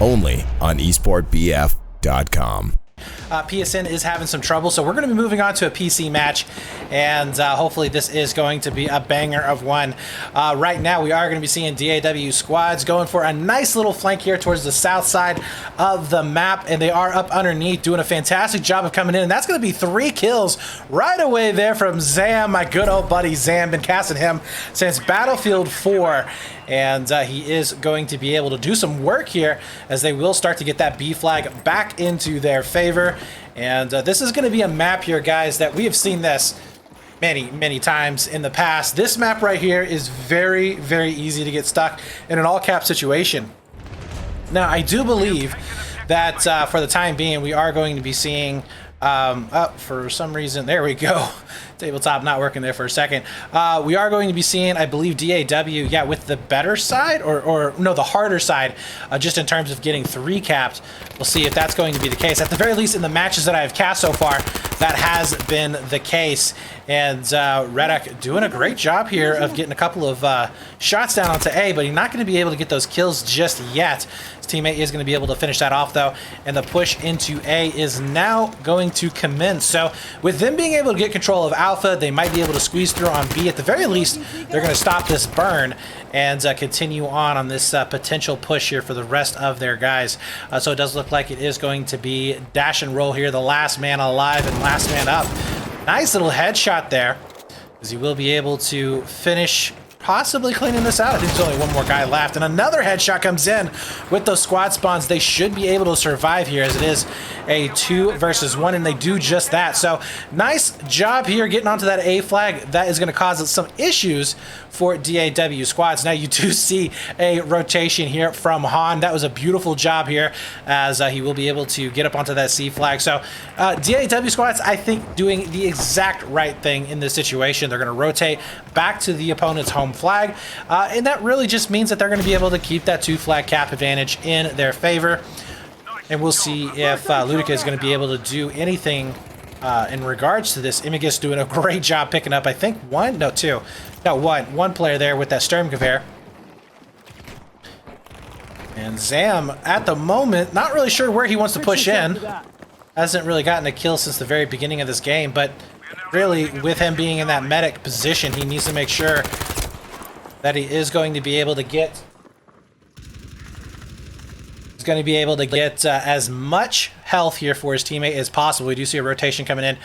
only on esportbf.com. PSN is having some trouble, so we're going to be moving on to a PC match, and hopefully this is going to be a banger of one. Right now, we are going to be seeing DAW squads going for a nice little flank here towards the south side of the map, and they are up underneath doing a fantastic job of coming in, and that's going to be 3 kills right away there from Zam, my good old buddy Zam. Been casting him since Battlefield 4. And he is going to be able to do some work here as they will start to get that B flag back into their favor. And this is going to be a map here, guys, that we have seen this many times in the past. This map right here is very, very easy to get stuck in an all-cap situation. Now, I do believe that for the time being, we are going to be seeing... for some reason, there we go. Tabletop not working there for a second. We are going to be seeing, I believe, DAW, yeah, with the better side, or no, the harder side, just in terms of getting 3 capped. We'll see if that's going to be the case. At the very least, in the matches that I have cast so far, that has been the case. And Reduk doing a great job here of getting a couple of shots down onto A, but he's not going to be able to get those kills just yet. His teammate is going to be able to finish that off, though, and the push into A is now going to commence. So with them being able to get control of Alpha, they might be able to squeeze through on B. At the very least, they're going to stop this burn and continue on this potential push here for the rest of their guys. So it does look like it is going to be dash and roll here, the last man alive and last man up. Nice little headshot there, as he will be able to finish possibly cleaning this out. I think there's only one more guy left, and another headshot comes in with those squad spawns. They should be able to survive here, as it is a 2 versus 1, and they do just that. So nice job here getting onto that A flag. That is going to cause some issues for DAW squads. Now you do see a rotation here from Han. That was a beautiful job here, as he will be able to get up onto that C flag. So DAW squads, I think, doing the exact right thing in this situation. They're going to rotate back to the opponent's home flag, and that really just means that they're going to be able to keep that 2 flag cap advantage in their favor. And we'll see if Ludika is going to be able to do anything in regards to this. Imigus doing a great job picking up, I think, 1, no, 2. No, one player there with that Sturmgewehr. And Zam, at the moment, not really sure where he wants to push in. Hasn't really gotten a kill since the very beginning of this game, but really, with him being in that medic position, he needs to make sure that he is going to be able to get... He's going to be able to get as much health here for his teammate as possible. We do see a rotation coming in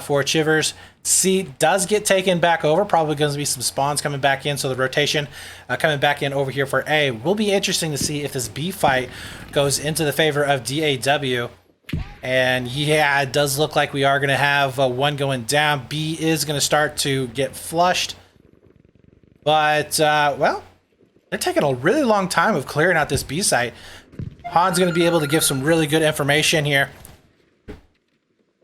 for Chivers. C does get taken back over. Probably going to be some spawns coming back in, so the rotation coming back in over here for A. Will be interesting to see if this B fight goes into the favor of DAW. And yeah, it does look like we are going to have 1 going down. B is going to start to get flushed. But, well, they're taking a really long time of clearing out this B site. Han's going to be able to give some really good information here.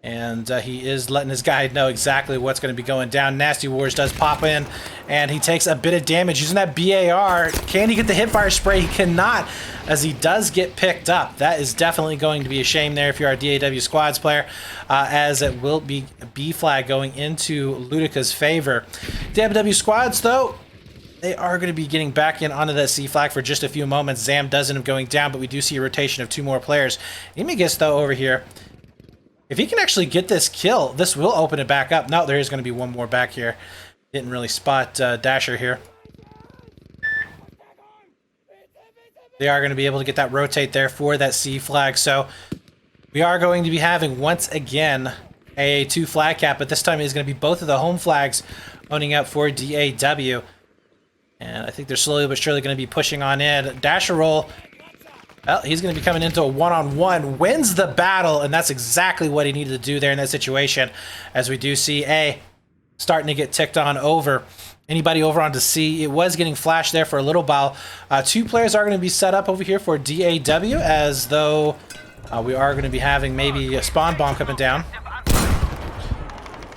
And he is letting his guy know exactly what's going to be going down. Nasty Wars does pop in, and he takes a bit of damage using that BAR. Can he get the hipfire spray? He cannot, as he does get picked up. That is definitely going to be a shame there if you're a DAW squads player, as it will be a B flag going into Ludika's favor. DAW squads, though, they are going to be getting back in onto that C flag for just a few moments. Zam does end up going down, but we do see a rotation of 2 more players. Imigus, though, over here, if he can actually get this kill, this will open it back up. No, there is going to be 1 more back here. Didn't really spot Dasher here. They are going to be able to get that rotate there for that C flag. So we are going to be having, once again, a 2 flag cap, but this time it is going to be both of the home flags owning up for DAW. And I think they're slowly but surely going to be pushing on in. Dasher roll. Well, he's going to be coming into a one-on-one, wins the battle, and that's exactly what he needed to do there in that situation, as we do see A starting to get ticked on over. Anybody over onto C, it was getting flashed there for a little while. 2 players are going to be set up over here for DAW, as though we are going to be having maybe a spawn bomb coming down.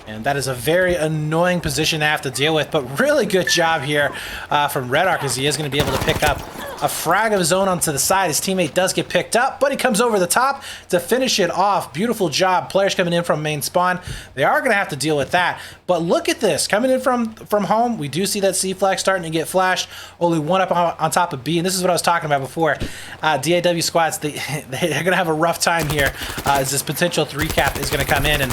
And that is a very annoying position to have to deal with, but really good job here from Reduk, as he is going to be able to pick up a frag of his own onto the side. His teammate does get picked up, but he comes over the top to finish it off. Beautiful job. Players coming in from main spawn. They are going to have to deal with that. But look at this. Coming in from home, we do see that C flag starting to get flashed. Only one up on top of B, and this is what I was talking about before. DAW squads, they're going to have a rough time here as this potential 3-cap is going to come in. And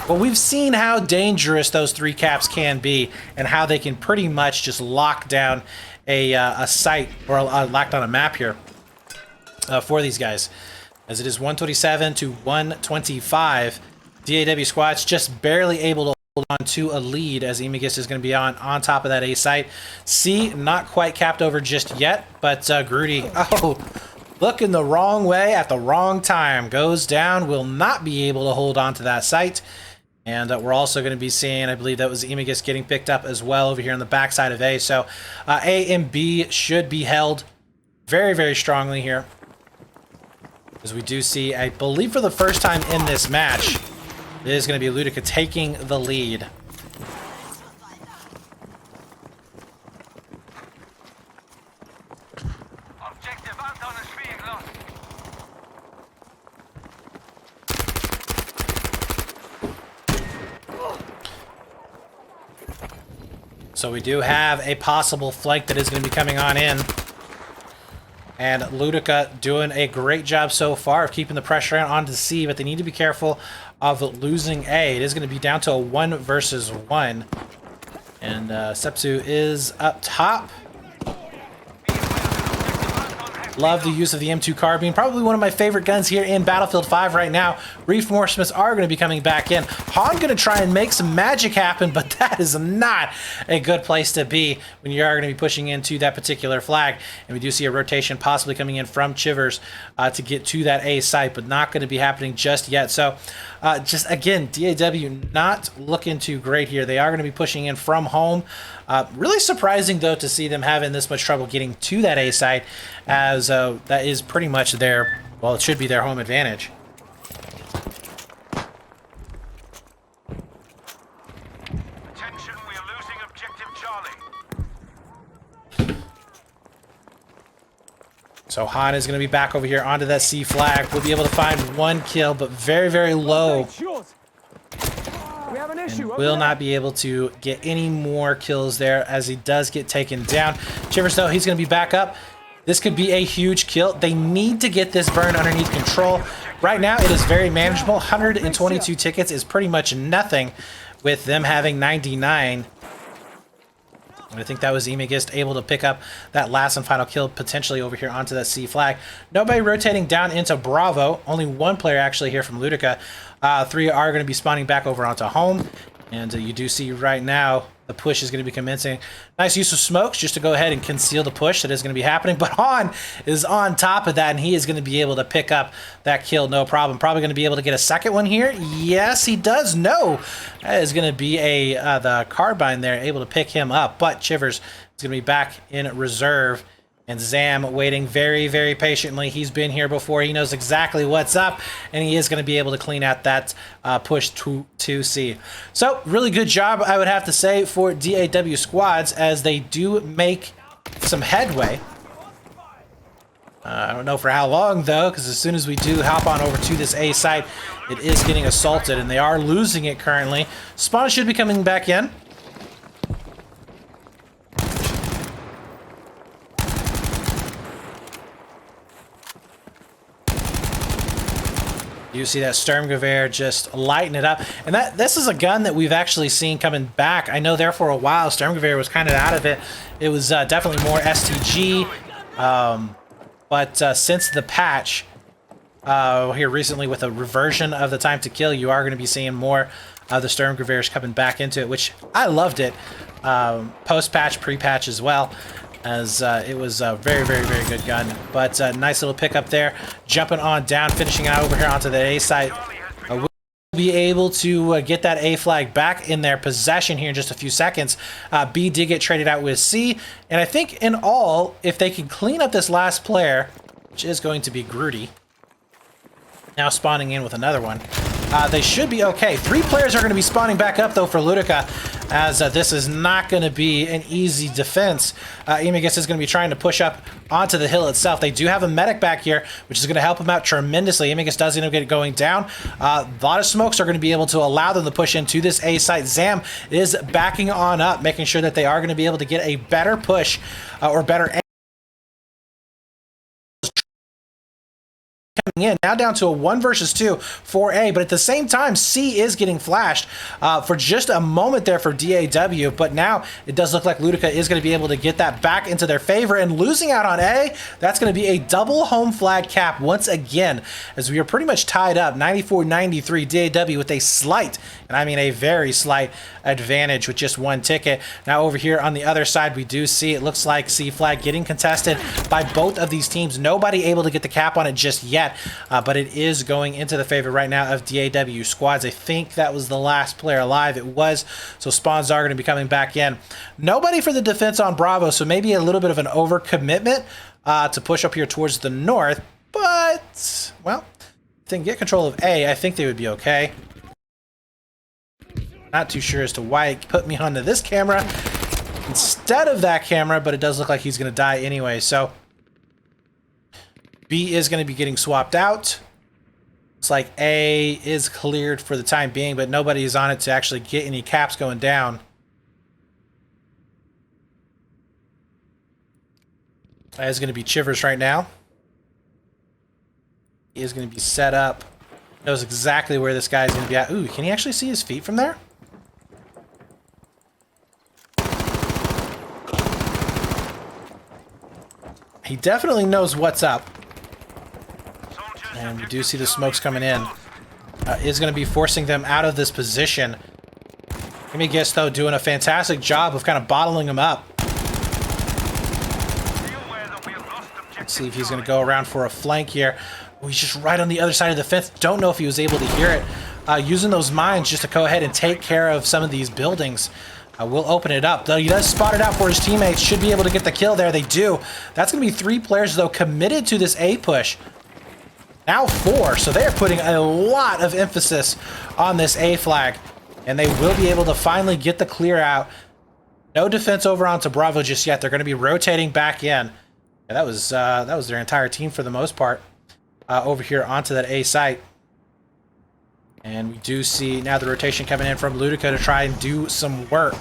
well, we've seen how dangerous those 3-caps can be and how they can pretty much just lock down a site or lock down a map here for these guys. As it is 127 to 125, DAW squads just barely able to hold on to a lead as Emigus is going to be on top of that A site. C, not quite capped over just yet, but Grudy, looking the wrong way at the wrong time. Goes down, will not be able to hold on to that site. And we're also going to be seeing, I believe that was Emigus getting picked up as well over here on the backside of A. So A and B should be held very, very strongly here. As we do see, I believe for the first time in this match, it is going to be Ludika taking the lead. So we do have a possible flank that is going to be coming on in. And Ludika doing a great job so far of keeping the pressure on to C, but they need to be careful of losing A. It is going to be down to a 1 versus 1. And Sepsu is up top. Love the use of the M2 carbine. Probably one of my favorite guns here in Battlefield 5 right now. Reinforcements are going to be coming back in. Han going to try and make some magic happen, but that is not a good place to be when you are going to be pushing into that particular flag. And we do see a rotation possibly coming in from Chivers to get to that A site, but not going to be happening just yet. So just again, DAW not looking too great here. They are going to be pushing in from home. Really surprising, though, to see them having this much trouble getting to that A site, as that is pretty much their, well, it should be their home advantage. Attention, we are losing objective Charlie. So Han is going to be back over here onto that C flag. We'll be able to find 1 kill, but very, very low. And will not be able to get any more kills there as he does get taken down. Chivers, though, he's going to be back up. This could be a huge kill. They need to get this burn underneath control. Right now, it is very manageable. 122 tickets is pretty much nothing with them having 99. And I think that was Emigist able to pick up that last and final kill potentially over here onto that C flag. Nobody rotating down into Bravo. Only 1 player actually here from Ludika. 3 are going to be spawning back over onto home. And you do see right now the push is going to be commencing. Nice use of smokes just to go ahead and conceal the push that is going to be happening. But Han is on top of that, and he is going to be able to pick up that kill, no problem. Probably going to be able to get a second one here. Yes, he does. No, that is going to be the carbine there, able to pick him up. But Chivers is going to be back in reserve. And Zam waiting very, very patiently. He's been here before. He knows exactly what's up. And he is going to be able to clean out that push to C. So, really good job, I would have to say, for DAW squads as they do make some headway. I don't know for how long, though, because as soon as we do hop on over to this A site, it is getting assaulted. And they are losing it currently. Spawn should be coming back in. You see that Sturmgewehr just lighting it up. And this is a gun that we've actually seen coming back. I know there for a while, Sturmgewehr was kind of out of it. It was definitely more STG. But since the patch here recently with a reversion of the time to kill, you are going to be seeing more of the Sturmgewehrs coming back into it, which I loved it. Post-patch, pre-patch as well. As it was a very, very, very good gun. But nice little pickup there. Jumping on down, finishing out over here onto the A site. We'll be able to get that A flag back in their possession here in just a few seconds. B did get traded out with C. And I think in all, if they can clean up this last player, which is going to be Grudy, now spawning in with another one, they should be okay. 3 players are going to be spawning back up, though, for Ludika, as this is not going to be an easy defense. Emigus is going to be trying to push up onto the hill itself. They do have a medic back here, which is going to help him out tremendously. Emigus does end up get going down. A lot of smokes are going to be able to allow them to push into this A site. Zam is backing on up, making sure that they are going to be able to get a better push or better coming in. Now down to a 1 versus 2 for A, but at the same time, C is getting flashed for just a moment there for DAW, but now it does look like Ludika is going to be able to get that back into their favor, and losing out on A, that's going to be a double home flag cap once again, as we are pretty much tied up, 94-93 DAW with a slight, and I mean a very slight advantage with just 1 ticket. Now over here on the other side, we do see it looks like C flag getting contested by both of these teams. Nobody able to get the cap on it just yet, but it is going into the favor right now of DAW squads. I think that was the last player alive. It was, so spawns are going to be coming back in. Nobody for the defense on Bravo, so maybe a little bit of an overcommitment to push up here towards the north, but, well, if they can get control of A, I think they would be okay. Not too sure as to why it put me onto this camera instead of that camera, but it does look like he's going to die anyway, so B is going to be getting swapped out. It's like A is cleared for the time being, but nobody is on it to actually get any caps going down. That is going to be Chivers right now. He is going to be set up. Knows exactly where this guy is going to be at. Ooh, can he actually see his feet from there? He definitely knows what's up. And we do see the smokes coming in. Is going to be forcing them out of this position. Let me guess, though, doing a fantastic job of kind of bottling them up. Let's see if he's going to go around for a flank here. Oh, he's just right on the other side of the fence. Don't know if he was able to hear it. Using those mines just to go ahead and take care of some of these buildings. We'll open it up. Though he does spot it out for his teammates. Should be able to get the kill there. They do. That's going to be 3 players, though, committed to this A push. Now 4, so they are putting a lot of emphasis on this A flag, and they will be able to finally get the clear out. No defense over onto Bravo just yet. They're going to be rotating back in. And that was their entire team for the most part over here onto that A site. And we do see now the rotation coming in from Ludika to try and do some work.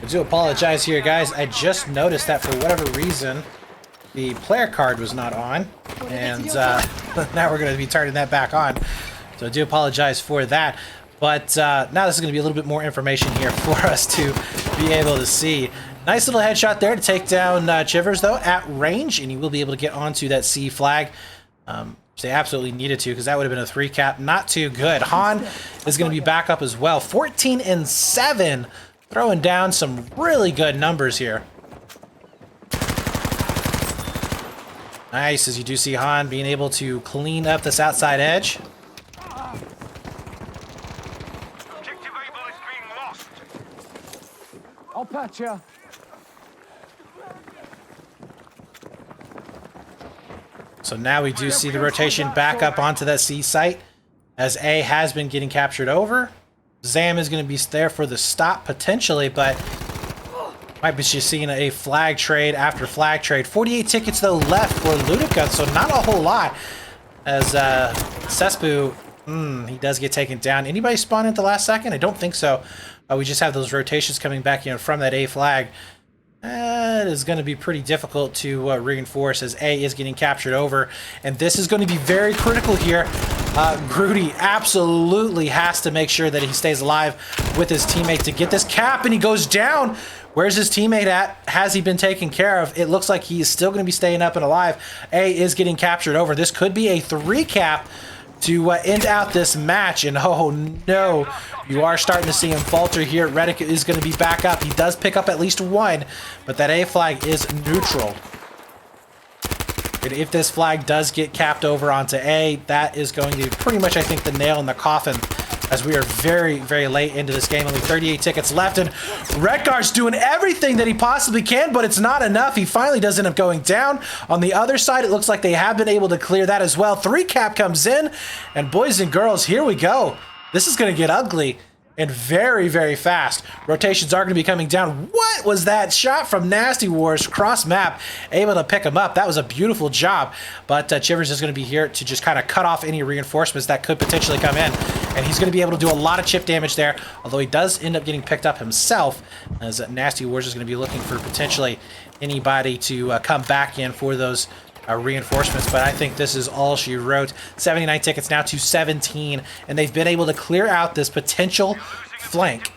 I do apologize here, guys. I just noticed that for whatever reason, the player card was not on, and now we're going to be turning that back on. So I do apologize for that. But now this is going to be a little bit more information here for us to be able to see. Nice little headshot there to take down Chivers, though, at range, and he will be able to get onto that C flag. Which they absolutely needed to, because that would have been a 3 cap. Not too good. Han is going to be back up as well. 14-7. Throwing down some really good numbers here. Nice, as you do see Han being able to clean up this outside edge. Objective Able is being lost. I'll patch ya. So now we do see the rotation back up onto that C site, as A has been getting captured over. Zam is going to be there for the stop potentially, but might be just seeing a flag trade after flag trade. 48 tickets though left for Ludika, so not a whole lot. As Cespu, he does get taken down. Anybody spawn at the last second? I don't think so. We just have those rotations coming back, from that A flag. It is going to be pretty difficult to reinforce, as A is getting captured over, and this is going to be very critical here. Grudy absolutely has to make sure that he stays alive with his teammate to get this cap, and he goes down. Where's his teammate at? Has he been taken care of? It looks like he is still going to be staying up and alive. A is getting captured over. This could be a 3 cap to end out this match, and oh no, you are starting to see him falter here. Reddick is going to be back up. He does pick up at least 1, but that A flag is neutral. And if this flag does get capped over onto A, that is going to be pretty much, I think, the nail in the coffin as we are very, very late into this game. Only 38 tickets left, and Redgar's doing everything that he possibly can, but it's not enough. He finally does end up going down. On the other side, it looks like they have been able to clear that as well. 3 cap comes in, and boys and girls, here we go. This is going to get ugly. And very, very fast. Rotations are going to be coming down. What was that shot from Nasty Wars cross map? Able to pick him up. That was a beautiful job. But Chivers is going to be here to just kind of cut off any reinforcements that could potentially come in. And he's going to be able to do a lot of chip damage there. Although he does end up getting picked up himself. As Nasty Wars is going to be looking for potentially anybody to come back in for those reinforcements, but I think this is all she wrote. 79 tickets now to 17, and they've been able to clear out this potential flank,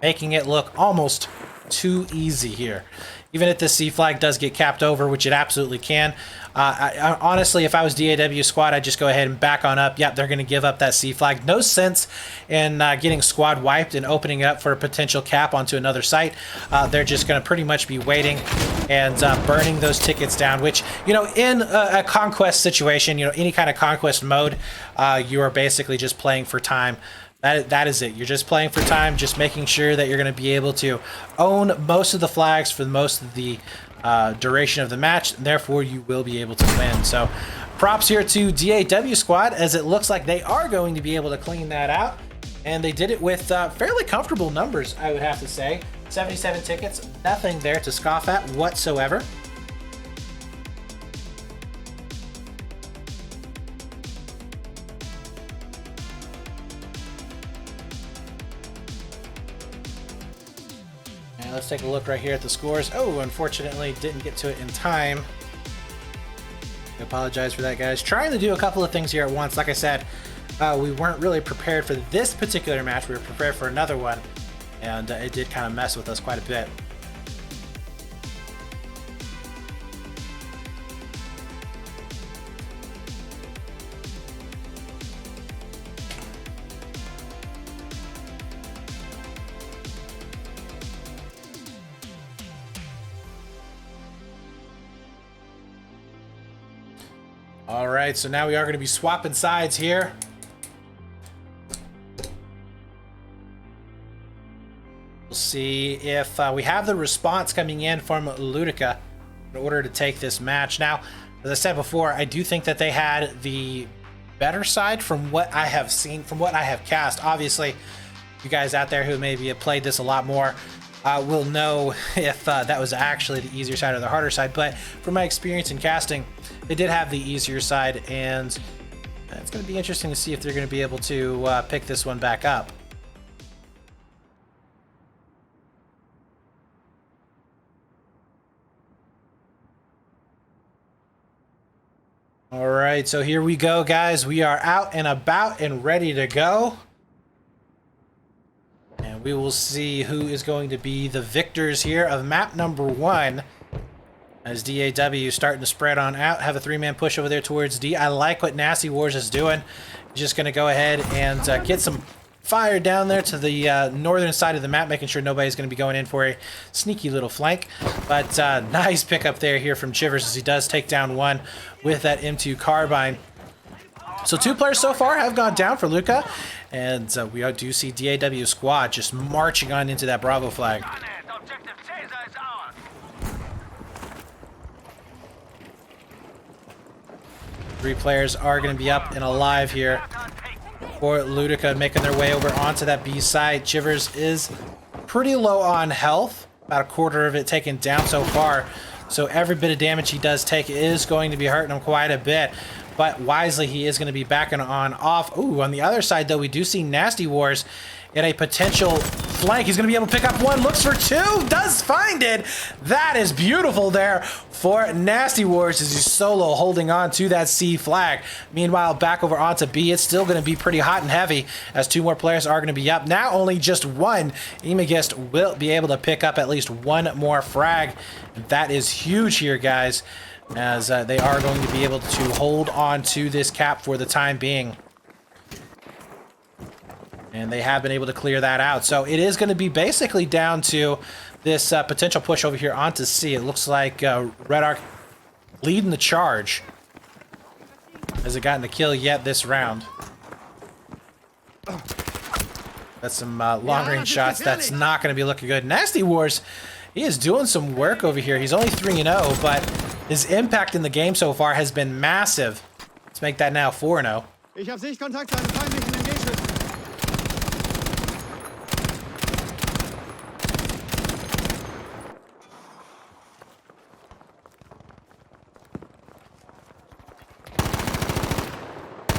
making it look almost too easy here. Even if this C flag does get capped over, which it absolutely can, I honestly, if I was DAW squad, I'd just go ahead and back on up. Yep, they're going to give up that C flag. No sense in getting squad wiped and opening it up for a potential cap onto another site. They're just going to pretty much be waiting and burning those tickets down, which, you know, in a conquest situation, you know, any kind of conquest mode, you are basically just playing for time. That is it. You're just playing for time, just making sure that you're going to be able to own most of the flags for most of the duration of the match, and therefore you will be able to win. So props here to DAW squad, as it looks like they are going to be able to clean that out, and they did it with fairly comfortable numbers, I would have to say. 77 tickets, nothing there to scoff at whatsoever. Let's take a look right here at the scores. Oh, unfortunately, didn't get to it in time. I apologize for that, guys. Trying to do a couple of things here at once. Like I said, we weren't really prepared for this particular match. We were prepared for another one, and it did kind of mess with us quite a bit. All right, so now we are going to be swapping sides here. We'll see if we have the response coming in from Ludika in order to take this match. Now, as I said before, I do think that they had the better side from what I have seen, from what I have cast. Obviously, you guys out there who maybe have played this a lot more will know if that was actually the easier side or the harder side. But from my experience in casting, they did have the easier side, and it's going to be interesting to see if they're going to be able to pick this one back up. All right, so here we go, guys. We are out and about and ready to go. And we will see who is going to be the victors here of map number 1. As DAW starting to spread on out, have a 3-man push over there towards D. I like what Nasty Wars is doing. Just going to go ahead and get some fire down there to the northern side of the map, making sure nobody's going to be going in for a sneaky little flank. But nice pickup there here from Chivers, as he does take down one with that M2 carbine. So 2 players so far have gone down for Luka, and we do see DAW squad just marching on into that Bravo flag. 3 players are going to be up and alive here for Ludika, making their way over onto that B side. Chivers is pretty low on health, about a quarter of it taken down so far. So every bit of damage he does take is going to be hurting him quite a bit. But wisely, he is going to be backing on off. Ooh, on the other side, though, we do see Nasty Wars in a potential flank. He's going to be able to pick up one, looks for 2, does find it. That is beautiful there for Nasty Wars, as he's solo holding on to that C flag. Meanwhile, back over onto B, it's still going to be pretty hot and heavy, as 2 more players are going to be up. Now only just 1. Imagist will be able to pick up at least 1 more frag. That is huge here, guys, as they are going to be able to hold on to this cap for the time being. And they have been able to clear that out. So it is going to be basically down to this potential push over here onto C. It looks like Red Arc leading the charge. Hasn't gotten the kill yet this round. That's some long-range shots. That's not going to be looking good. Nasty Wars, he is doing some work over here. He's only 3-0, but his impact in the game so far has been massive. Let's make that now 4-0. Ich habe Sichtkontakt zu einem feindlichen Engagement.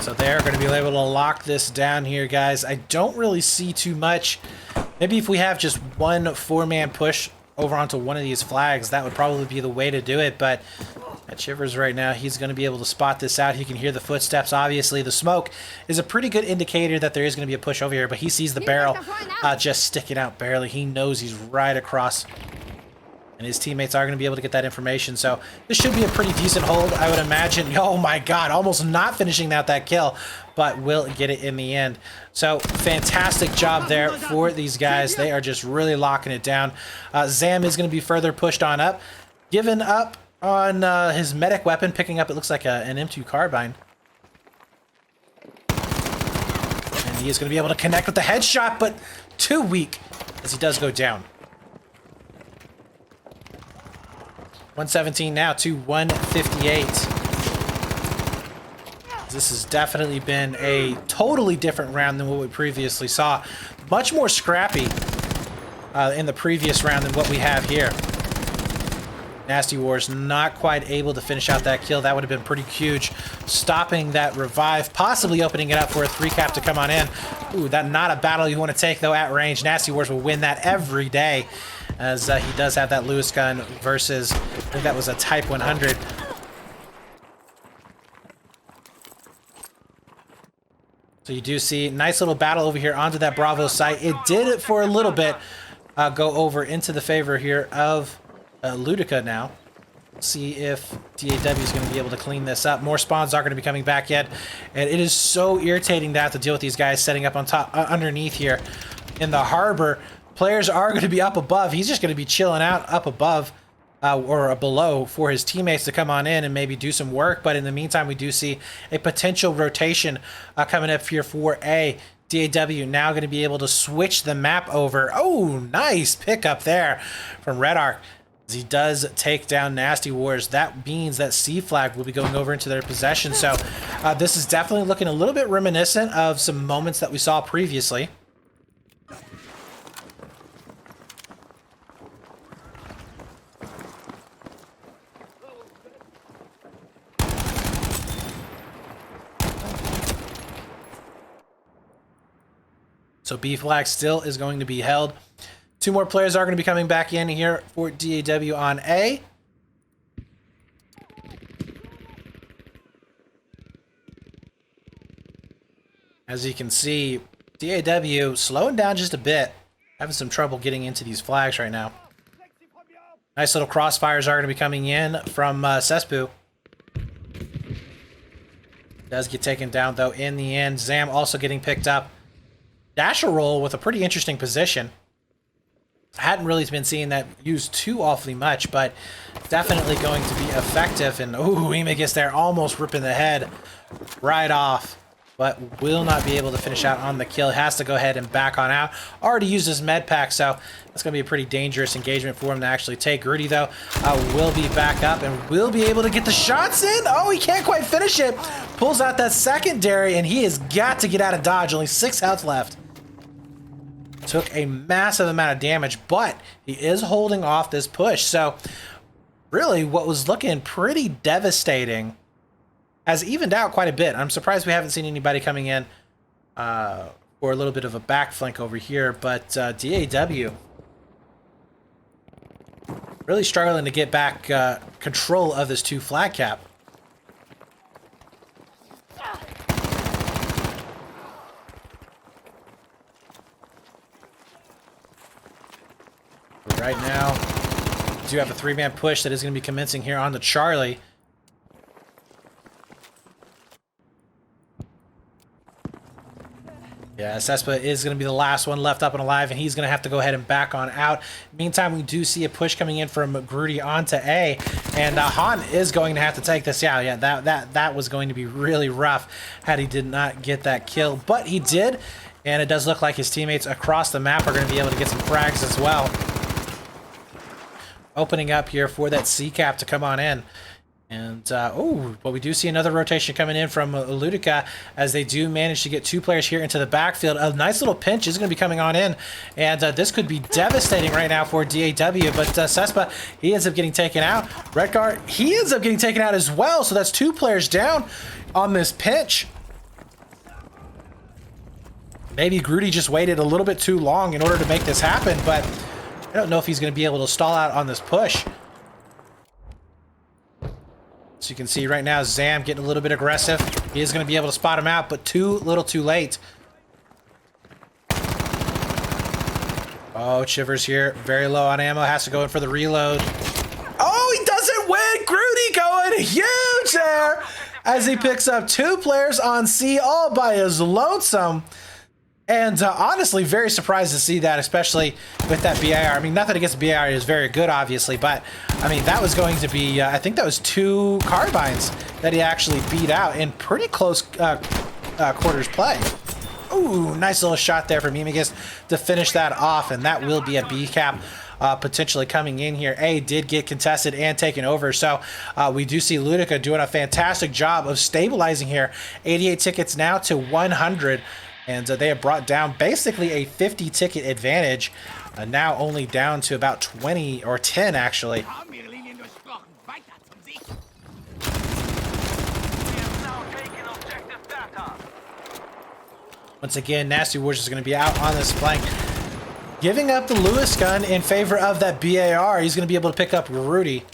So they're going to be able to lock this down here, guys. I don't really see too much. Maybe if we have just one 4-man push over onto one of these flags, that would probably be the way to do it. But at Shivers right now, he's going to be able to spot this out. He can hear the footsteps. Obviously, the smoke is a pretty good indicator that there is going to be a push over here. But he sees the barrel just sticking out barely. He knows he's right across. And his teammates are going to be able to get that information. So this should be a pretty decent hold, I would imagine. Oh my god, almost not finishing out that kill, but will get it in the end. So fantastic job there for these guys. They are just really locking it down. Zam is going to be further pushed on up. Given up on his medic weapon, picking up, it looks like an M2 carbine. And he is going to be able to connect with the headshot, but too weak as he does go down. 117 now to 158. This has definitely been a totally different round than what we previously saw. Much more scrappy in the previous round than what we have here. Nasty Wars not quite able to finish out that kill. That would have been pretty huge. Stopping that revive, possibly opening it up for a 3-cap to come on in. Ooh, that not a battle you want to take, though, at range. Nasty Wars will win that every day, as he does have that Lewis gun versus, I think that was a Type 100. So you do see nice little battle over here onto that Bravo site. It did it for a little bit go over into the favor here of Ludika now. See if DAW is going to be able to clean this up. More spawns are going to be coming back yet, and it is so irritating to have to deal with these guys setting up on top, underneath here in the harbor. Players are going to be up above. He's just going to be chilling out up above or below for his teammates to come on in and maybe do some work. But in the meantime, we do see a potential rotation coming up here for a DAW. Now going to be able to switch the map over. Oh, nice pickup there from Red Arc. As he does take down Nasty Wars. That means that C flag will be going over into their possession. So this is definitely looking a little bit reminiscent of some moments that we saw previously. So B flag still is going to be held. 2 more players are going to be coming back in here for DAW on A. As you can see, DAW slowing down just a bit. Having some trouble getting into these flags right now. Nice little crossfires are going to be coming in from Cesspoo. Does get taken down though in the end. Zam also getting picked up. Dasher roll with a pretty interesting position. I hadn't really been seeing that used too awfully much, but definitely going to be effective. And ooh, Ema gets there, almost ripping the head right off, but will not be able to finish out on the kill. Has to go ahead and back on out. Already used his med pack, so that's going to be a pretty dangerous engagement for him to actually take. Grudy, though, will be back up and will be able to get the shots in. Oh, he can't quite finish it. Pulls out that secondary, and he has got to get out of dodge. Only 6 health left. Took a massive amount of damage, but he is holding off this push. So really what was looking pretty devastating has evened out quite a bit. I'm surprised we haven't seen anybody coming in for a little bit of a back flank over here, but DAW really struggling to get back control of this 2 flag cap. Right now, we do have a 3-man push that is going to be commencing here on the Charlie. Yeah, Cespa is going to be the last one left up and alive, and he's going to have to go ahead and back on out. Meantime, we do see a push coming in from Grudy onto A, and Han is going to have to take this. Yeah, that was going to be really rough had he did not get that kill, but he did. And it does look like his teammates across the map are going to be able to get some frags as well. Opening up here for that C-cap to come on in. And, but we do see another rotation coming in from Ludika as they do manage to get 2 players here into the backfield. A nice little pinch is going to be coming on in, and this could be devastating right now for DAW, but Cespa, he ends up getting taken out. Redguard, he ends up getting taken out as well, so that's 2 players down on this pinch. Maybe Grudy just waited a little bit too long in order to make this happen, but I don't know if he's going to be able to stall out on this push. So you can see right now, Zam getting a little bit aggressive. He is going to be able to spot him out, but too little too late. Oh, Chivers here, very low on ammo, has to go in for the reload. Oh, he doesn't win! Grudy going huge there as he picks up 2 players on C all by his lonesome. And honestly, very surprised to see that, especially with that BIR. I mean, nothing against BIR is very good, obviously, but I mean, that was going to be, I think that was 2 carbines that he actually beat out in pretty close quarters play. Ooh, nice little shot there from Emigus to finish that off, and that will be a B cap potentially coming in here. A did get contested and taken over, so we do see Ludika doing a fantastic job of stabilizing here. 88 tickets now to 100. And they have brought down basically a 50 ticket advantage, now only down to about 20 or 10 actually. Once again, Nasty Wars is going to be out on this flank, giving up the Lewis gun in favor of that BAR. He's going to be able to pick up Rudy.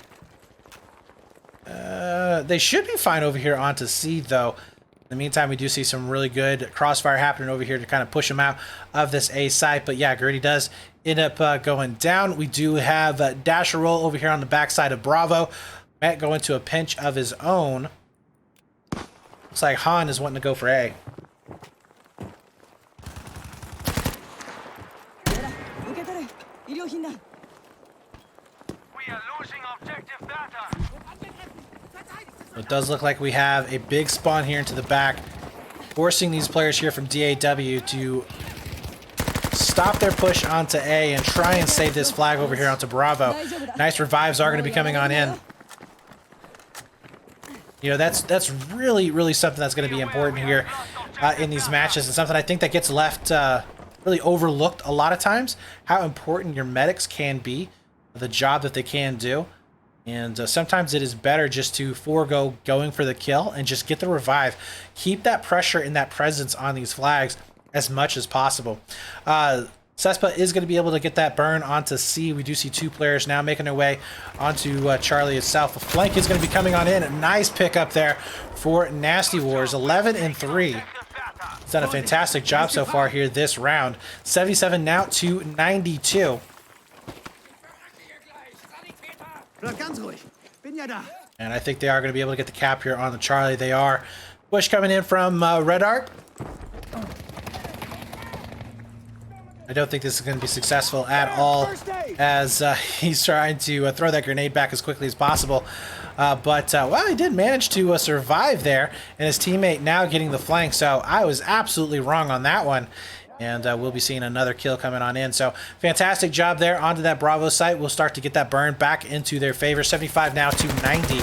They should be fine over here onto C though. In the meantime, we do see some really good crossfire happening over here to kind of push him out of this A site. But yeah, Gertie does end up going down. We do have Dasher Roll over here on the backside of Bravo. Matt going to a pinch of his own. Looks like Han is wanting to go for A. We are losing objective data. It does look like we have a big spawn here into the back, forcing these players here from DAW to stop their push onto A and try and save this flag over here onto Bravo. Nice revives are going to be coming on in. You know, that's really something that's going to be important here in these matches, and something I think that gets left really overlooked a lot of times, how important your medics can be, the job that they can do. And sometimes it is better just to forego going for the kill and just get the revive. Keep that pressure and that presence on these flags as much as possible. Cespa is going to be able to get that burn onto C. We do see 2 players now making their way onto Charlie itself. A flank is going to be coming on in. A nice pick up there for Nasty Wars. 11 and 3. He's done a fantastic job so far here this round. 77 now to 92. And I think they are going to be able to get the cap here on the Charlie. They are. Push coming in from Red Arc. I don't think this is going to be successful at all, as he's trying to throw that grenade back as quickly as possible. Well, he did manage to survive there, and his teammate now getting the flank. So I was absolutely wrong on that one. And we'll be seeing another kill coming on in. So fantastic job there onto that Bravo site. We'll start to get that burn back into their favor. 75 now to 90.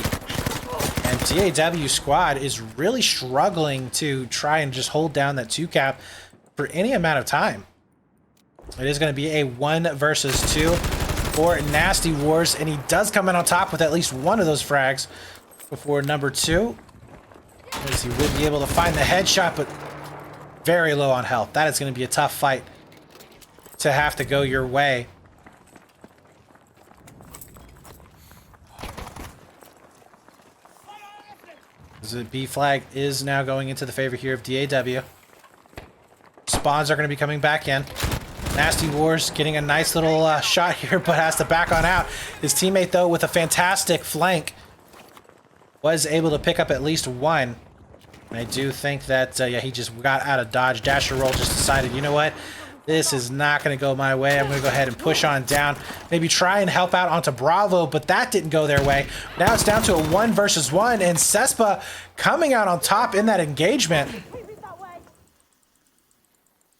And DAW squad is really struggling to try and just hold down that 2 cap for any amount of time. It is going to be a 1 versus 2 for Nasty Wars. And he does come in on top with at least one of those frags before number 2. As he would be able to find the headshot, but very low on health. That is going to be a tough fight to have to go your way. The B flag is now going into the favor here of DAW. Spawns are going to be coming back in. Nasty Wars getting a nice little shot here, but has to back on out. His teammate, though, with a fantastic flank, was able to pick up at least 1. I do think that, yeah, he just got out of dodge. Dasher Roll just decided, you know what? This is not going to go my way. I'm going to go ahead and push on down. Maybe try and help out onto Bravo, but that didn't go their way. Now it's down to a 1 versus 1, and Cespa coming out on top in that engagement.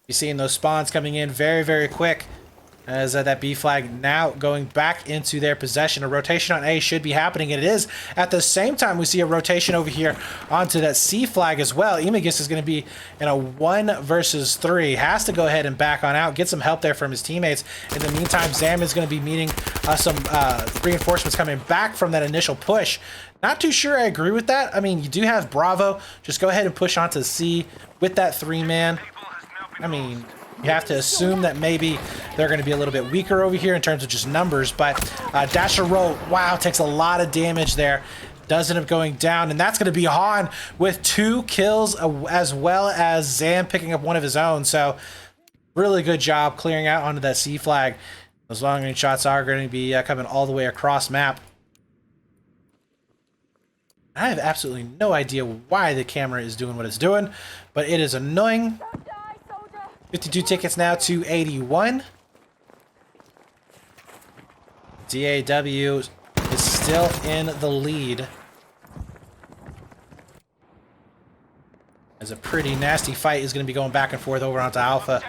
You're seeing those spawns coming in very, very quick. As that B flag now going back into their possession. A rotation on A should be happening, and it is. At the same time, we see a rotation over here onto that C flag as well. Imagist is going to be in a 1 versus 3. Has to go ahead and back on out, get some help there from his teammates. In the meantime, Zam is going to be meeting some reinforcements coming back from that initial push. Not too sure I agree with that. I mean, you do have Bravo. Just go ahead and push onto C with that 3-man. I mean, you have to assume that maybe they're going to be a little bit weaker over here in terms of just numbers, but Dasher Roll, wow, takes a lot of damage there. Does end up going down, and that's going to be Han with 2 kills, as well as Zam picking up one of his own. So really good job clearing out onto that C flag. Those long range shots are going to be coming all the way across map. I have absolutely no idea why the camera is doing what it's doing, but it is annoying. 52 tickets now to 81. DAW is still in the lead. As a pretty nasty fight is going to be going back and forth over onto Alpha.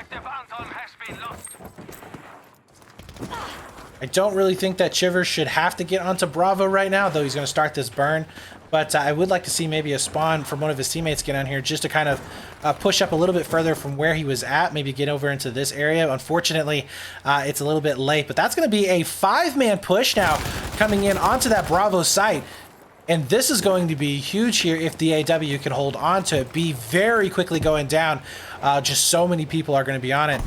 I don't really think that Chivers should have to get onto Bravo right now, though he's going to start this burn. But I would like to see maybe a spawn from one of his teammates get on here just to kind of push up a little bit further from where he was at. Maybe get over into this area. Unfortunately, it's a little bit late. But that's going to be a 5-man push now coming in onto that Bravo site. And this is going to be huge here if the DAW can hold on to it. Be very quickly going down. Just so many people are going to be on it.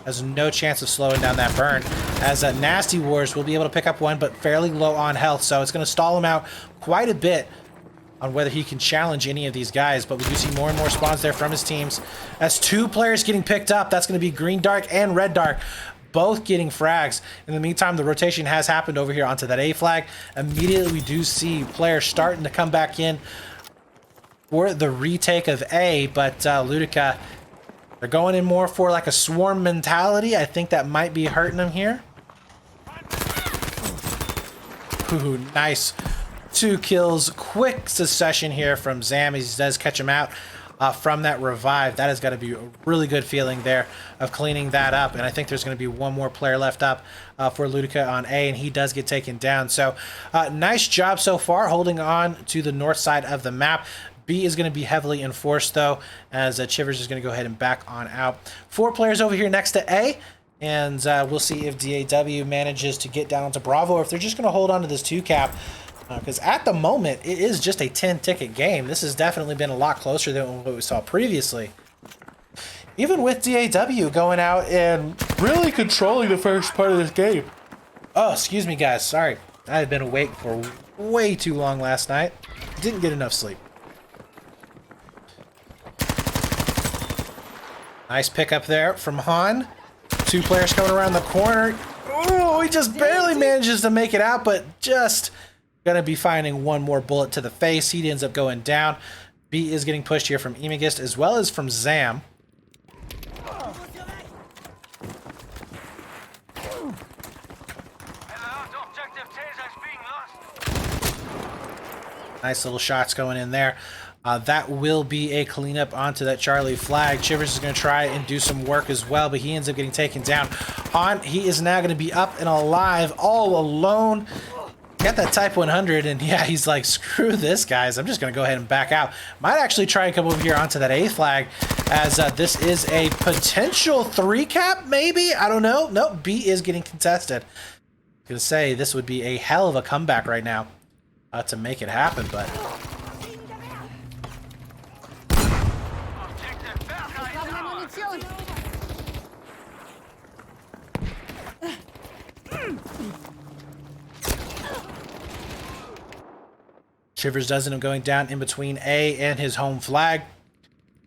Has no chance of slowing down that burn. As Nasty Wars will be able to pick up one, but fairly low on health. So it's going to stall him out quite a bit on whether he can challenge any of these guys. But we do see more and more spawns there from his teams. As 2 players getting picked up, that's going to be Green Dark and Red Dark, both getting frags. In the meantime, the rotation has happened over here onto that A flag. Immediately, we do see players starting to come back in for the retake of A, but Ludika, they're going in more for like a swarm mentality. I think that might be hurting them here. Ooh, nice. 2 kills, quick succession here from Zam. He does catch him out from that revive. That has got to be a really good feeling there of cleaning that up. And I think there's going to be one more player left up for Ludika on A, and he does get taken down. So nice job so far holding on to the north side of the map. B is going to be heavily enforced, though, as Chivers is going to go ahead and back on out. 4 players over here next to A, and we'll see if DAW manages to get down onto Bravo, or if they're just going to hold on to this 2-cap. Because at the moment, it is just a 10-ticket game. This has definitely been a lot closer than what we saw previously. Even with DAW going out and really controlling the first part of this game. Oh, excuse me, guys. Sorry. I had been awake for way too long last night. Didn't get enough sleep. Nice pickup there from Han. 2 players coming around the corner. Oh, he just barely manages to make it out, but just gonna be finding one more bullet to the face. He ends up going down. B is getting pushed here from Imagist as well as from Zam. Nice little shots going in there. That will be a cleanup onto that Charlie flag. Chivers is going to try and do some work as well, but he ends up getting taken down. Han, he is now going to be up and alive all alone. Got that Type 100, and yeah, he's like, screw this, guys. I'm just going to go ahead and back out. Might actually try and come over here onto that A flag, as this is a potential 3-cap, maybe? I don't know. Nope, B is getting contested. I was going to say, this would be a hell of a comeback right now to make it happen, but... Chivers does end up going down in between A and his home flag.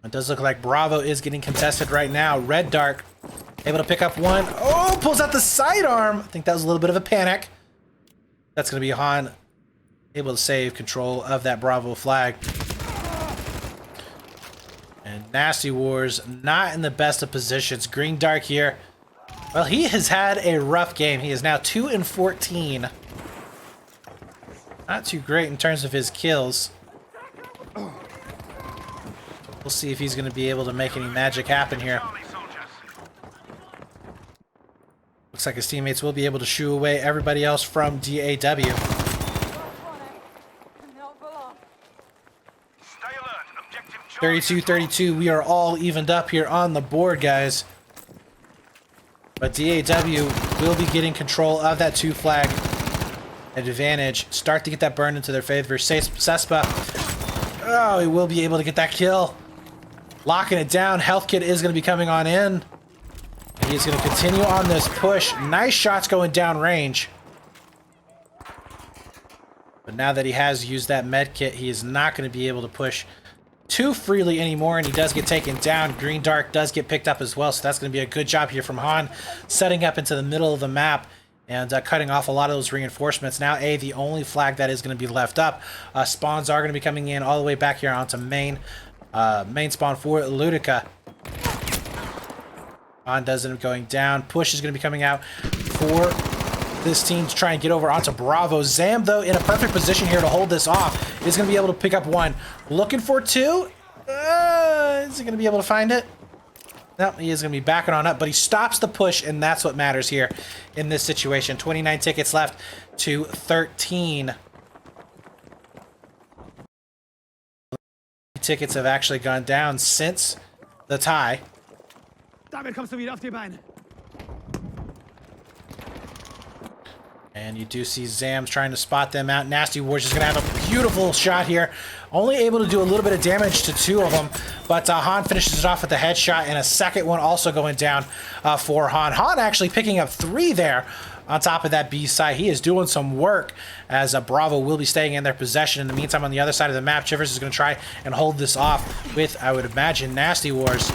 It does look like Bravo is getting contested right now. Red Dark able to pick up one. Oh, pulls out the sidearm. I think that was a little bit of a panic. That's going to be Han able to save control of that Bravo flag. And Nasty Wars not in the best of positions. Green Dark here. Well, he has had a rough game. He is now 2-14. Not too great in terms of his kills. We'll see if he's going to be able to make any magic happen here. Looks like his teammates will be able to shoo away everybody else from DAW. Stay alert. Objective Charlie. 32-32, we are all evened up here on the board, guys. But DAW will be getting control of that 2 flag advantage. Start to get that burn into their favor. Cespa, oh, he will be able to get that kill. Locking it down. Health kit is going to be coming on in. He's going to continue on this push. Nice shots going down range. But now that he has used that med kit, he is not going to be able to push too freely anymore, and he does get taken down. Green Dark does get picked up as well, so that's going to be a good job here from Han, setting up into the middle of the map and cutting off a lot of those reinforcements. Now the only flag that is going to be left up. Spawns are going to be coming in all the way back here onto main spawn for Ludika. Han does end up going down. Push is going to be coming out for this team to try and get over onto Bravo. Zam, though, in a perfect position here to hold this off. Is going to be able to pick up 1. Looking for 2. Is he going to be able to find it? No, he is going to be backing on up, but he stops the push, and that's what matters here in this situation. 29 tickets left to 13. Tickets have actually gone down since the tie. Damit kommst du wieder auf die Beine. And you do see Zams trying to spot them out. Nasty Wars is going to have a beautiful shot here. Only able to do a little bit of damage to 2 of them. But Han finishes it off with a headshot. And a second one also going down for Han. Han actually picking up 3 there on top of that B side. He is doing some work as Bravo will be staying in their possession. In the meantime, on the other side of the map, Chivers is going to try and hold this off with, I would imagine, Nasty Wars.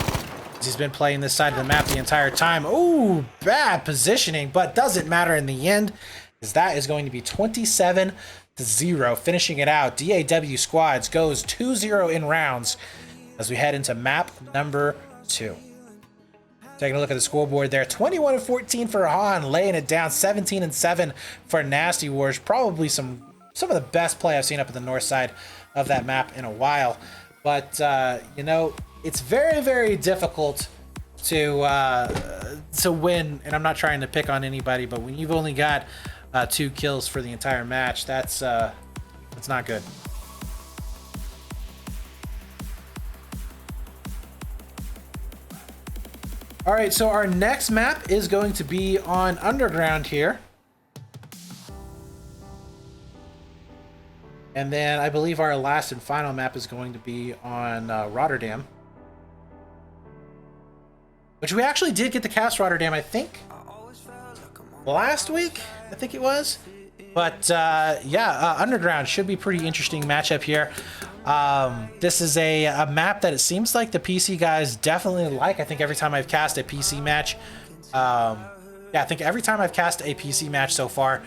He's been playing this side of the map the entire time. Ooh, bad positioning, but doesn't matter in the end, as that is going to be 27-0, finishing it out. DAW Squads goes 2-0 in rounds as we head into map number 2. Taking a look at the scoreboard there, 21-14 for Han, laying it down. 17-7 for Nasty Wars. Probably some of the best play I've seen up at the north side of that map in a while. But you know, it's very, very difficult to win, and I'm not trying to pick on anybody, but when you've only got 2 kills for the entire match, that's not good. All right, so our next map is going to be on Underground here. And then I believe our last and final map is going to be on Rotterdam. Which we actually did get to cast Rotterdam, I think, last week, I think it was. But yeah, Underground should be pretty interesting matchup here. This is a map that it seems like the PC guys definitely like. I think every time I've cast a PC match, yeah, I think every time I've cast a PC match so far,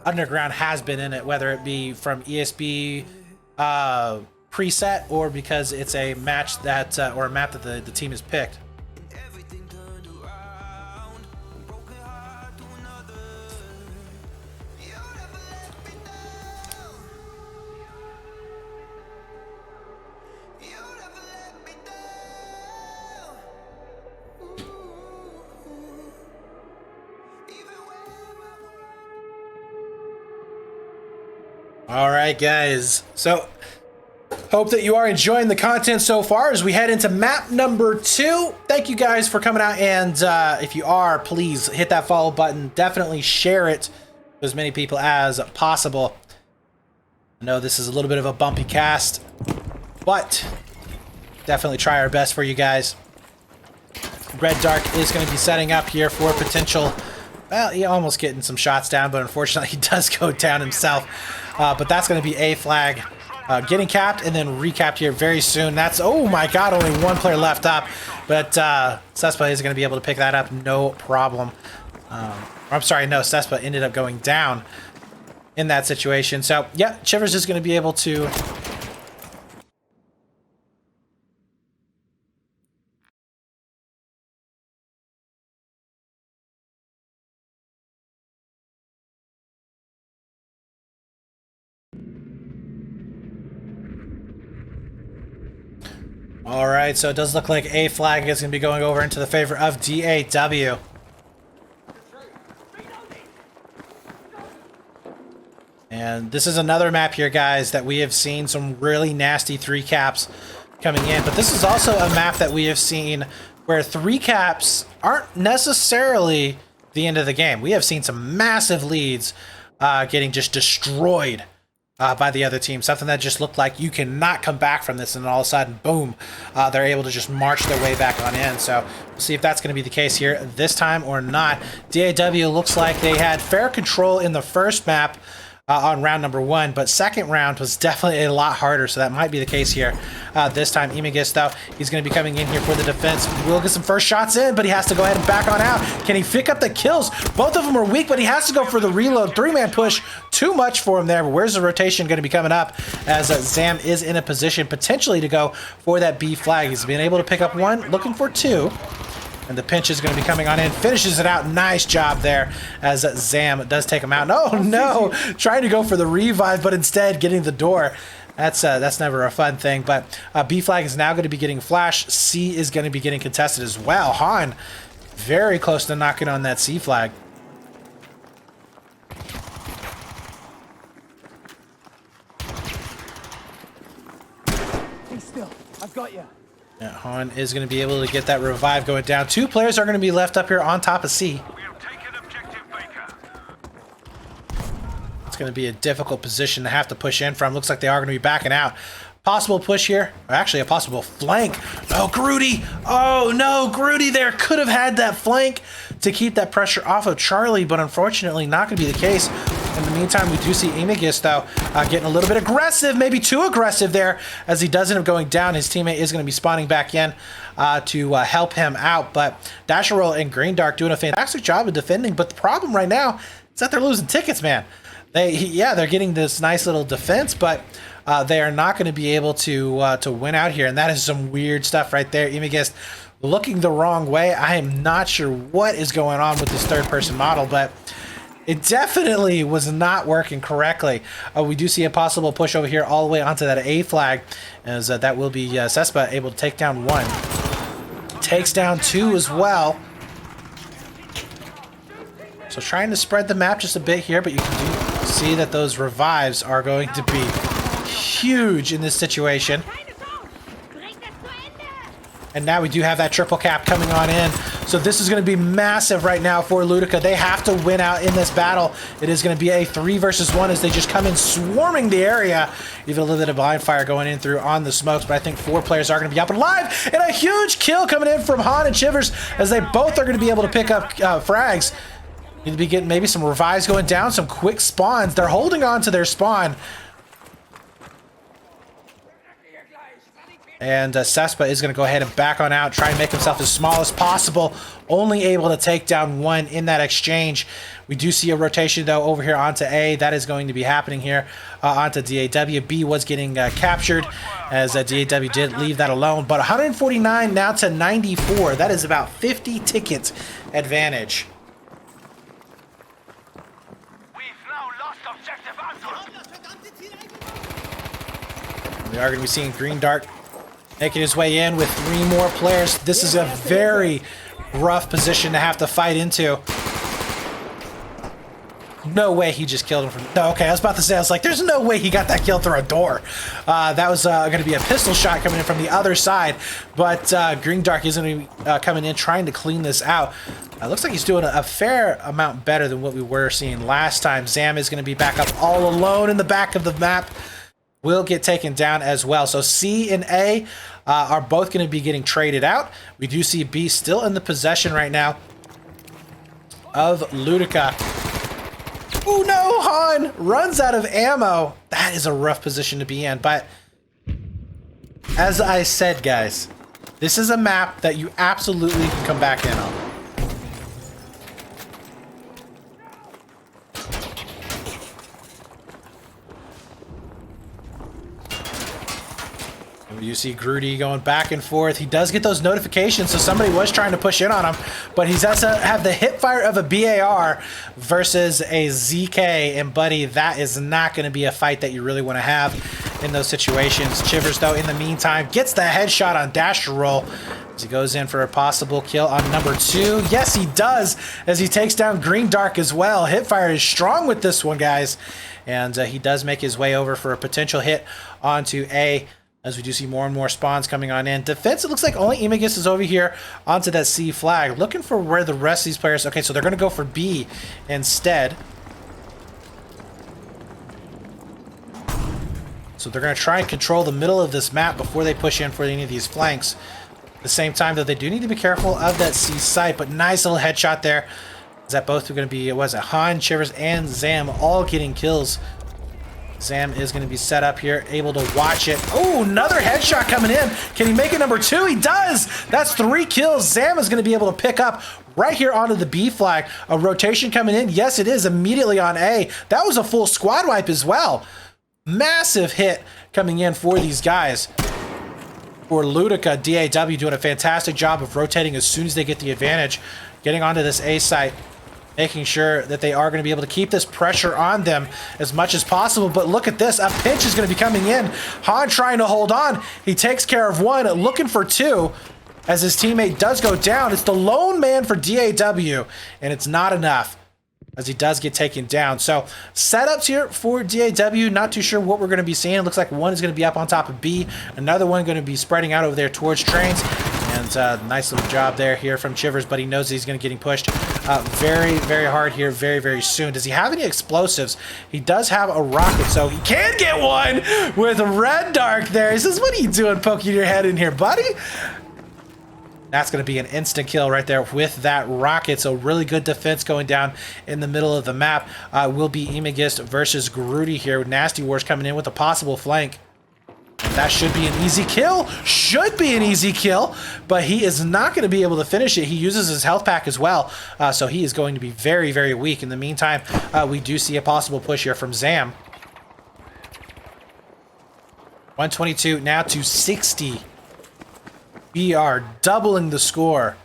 Underground has been in it, whether it be from ESB preset or because it's a match that, or a map that the team has picked. All right, guys. So, hope that you are enjoying the content so far as we head into map number 2. Thank you guys for coming out, and if you are, please hit that follow button. Definitely share it to as many people as possible. I know this is a little bit of a bumpy cast, but definitely try our best for you guys. Red Dark is going to be setting up here for potential. Well, he almost getting some shots down, but unfortunately he does go down himself. But that's going to be a flag getting capped and then recapped here very soon. That's, oh my god, only 1 player left up. But Cespa is going to be able to pick that up, no problem. I'm sorry, no, Cespa ended up going down in that situation. So, yeah, Chivers is going to be able to... All right, so it does look like a flag is going to be going over into the favor of DAW. And this is another map here, guys, that we have seen some really nasty 3 caps coming in. But this is also a map that we have seen where 3 caps aren't necessarily the end of the game. We have seen some massive leads getting just destroyed by the other team. Something that just looked like you cannot come back from this, and then all of a sudden, boom, they're able to just march their way back on in. So we'll see if that's going to be the case here this time or not. DAW looks like they had fair control in the first map on round number 1, but second round was definitely a lot harder, so that might be the case here this time. Imigis, though, he's going to be coming in here for the defense. We'll get some first shots in, but he has to go ahead and back on out. Can he pick up the kills? Both of them are weak, but he has to go for the reload. 3-man push, too much for him there, but where's the rotation going to be coming up as Zam is in a position potentially to go for that B flag. He's been able to pick up 1, looking for 2. And the pinch is going to be coming on in. Finishes it out. Nice job there as Zam does take him out. Oh, no. Trying to go for the revive, but instead getting the door. That's never a fun thing. But B flag is now going to be getting flash. C is going to be getting contested as well. Han very close to knocking on that C flag. Stay still. I've got you. Yeah, Han is going to be able to get that revive going down. 2 players are going to be left up here on top of C. We have taken objective Baker. It's going to be a difficult position to have to push in from. Looks like they are going to be backing out. Possible push here. Or actually, a possible flank. Oh, Grudy. Oh, no. Grudy there could have had that flank to keep that pressure off of Charlie, but unfortunately not going to be the case. In the meantime, we do see Imigis, though, getting a little bit aggressive, maybe too aggressive there, as he does end up going down. His teammate is going to be spawning back in to help him out, but Dasherol and Green Dark doing a fantastic job of defending, but the problem right now is that they're losing tickets, man. They're getting this nice little defense, but they are not going to be able to win out here, and that is some weird stuff right there. Imigis looking the wrong way. I am not sure what is going on with this third-person model, but it definitely was not working correctly. We do see a possible push over here all the way onto that A flag, as that will be Cespa able to take down 1. Takes down 2 as well. So trying to spread the map just a bit here, but you can see that those revives are going to be huge in this situation. And now we do have that triple cap coming on in. So this is going to be massive right now for Ludika. They have to win out in this battle. It is going to be a 3 versus 1 as they just come in swarming the area. Even a little bit of blind fire going in through on the smokes, but I think 4 players are going to be up and alive. And a huge kill coming in from Han and Shivers as they both are going to be able to pick up frags. Need to be getting maybe some revives going down, some quick spawns. They're holding on to their spawn. And Cespa is going to go ahead and back on out, try and make himself as small as possible. Only able to take down 1 in that exchange. We do see a rotation, though, over here onto A. That is going to be happening here onto DAW. B was getting captured as DAW did leave that alone. But 149 now to 94. That is about 50 tickets advantage. We've now lost objective Anton. We are going to be seeing Green Dark making his way in with 3 more players. This is a very rough position to have to fight into. No way he just killed him from... No, okay, I was about to say, I was like, there's no way he got that kill through a door. That was going to be a pistol shot coming in from the other side. But Green Dark is going to be coming in, trying to clean this out. Looks like he's doing a fair amount better than what we were seeing last time. Zam is going to be back up all alone in the back of the map. Will get taken down as well. So C and A are both going to be getting traded out. We do see B still in the possession right now of Ludika. Oh no, Han runs out of ammo. That is a rough position to be in. But as I said, guys, this is a map that you absolutely can come back in on. You see Grudy going back and forth. He does get those notifications, so somebody was trying to push in on him, but he has to have the hip fire of a BAR versus a ZK, and buddy, that is not going to be a fight that you really want to have in those situations. Chivers, though, in the meantime, gets the headshot on Dash Roll as he goes in for a possible kill on number 2. Yes, he does, as he takes down Green Dark as well. Hipfire is strong with this one, guys, and he does make his way over for a potential hit onto A, as we do see more and more spawns coming on in. Defense, it looks like only Imagus is over here onto that C flag, looking for where the rest of these players... Okay, so they're going to go for B instead. So they're going to try and control the middle of this map before they push in for any of these flanks. At the same time, though, they do need to be careful of that C site, but nice little headshot there. Is that both are going to be, was it Han, Chivers, and Zam all getting kills? Zam is going to be set up here, able to watch it. Oh, another headshot coming in. Can he make it number 2? He does. That's 3 kills. Zam is going to be able to pick up right here onto the B flag. A rotation coming in. Yes, it is immediately on A. That was a full squad wipe as well. Massive hit coming in for these guys. For Ludika, DAW doing a fantastic job of rotating as soon as they get the advantage. Getting onto this A site, making sure that they are going to be able to keep this pressure on them as much as possible. But look at this. A pinch is going to be coming in. Han trying to hold on. He takes care of 1, looking for 2. As his teammate does go down. It's the lone man for DAW, and it's not enough, as he does get taken down. So setups here for DAW, not too sure what we're going to be seeing. It looks like one is going to be up on top of B, another one going to be spreading out over there towards trains. And nice little job there here from Chivers, but he knows he's going to getting pushed very, very hard here very, very soon. Does he have any explosives? He does have a rocket, so he can get one with Red Dark there. He says, what are you doing poking your head in here, buddy? That's going to be an instant kill right there with that rocket. So really good defense going down in the middle of the map. Will be Imagist versus Grudy here. Nasty Wars coming in with a possible flank. That should be an easy kill. Should be an easy kill, but he is not going to be able to finish it. He uses his health pack as well, so he is going to be very, very weak. In the meantime, we do see a possible push here from Zam. 122 now to 60. We are doubling the score.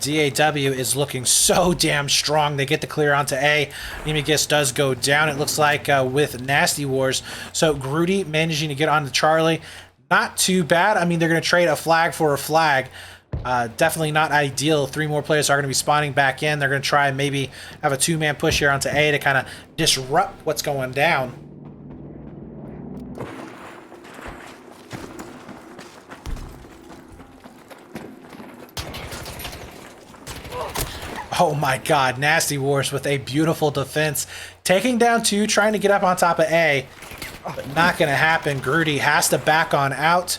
DAW is looking so damn strong. They get the clear onto A. Imagist does go down, it looks like, with Nasty Wars. So Grudy managing to get onto Charlie. Not too bad. I mean, they're going to trade a flag for a flag. Definitely not ideal. 3 more players are going to be spawning back in. They're going to try and maybe have a 2-man push here onto A to kind of disrupt what's going down. Oh my god, Nasty Wars with a beautiful defense. Taking down 2, trying to get up on top of A, but not going to happen. Grudy has to back on out.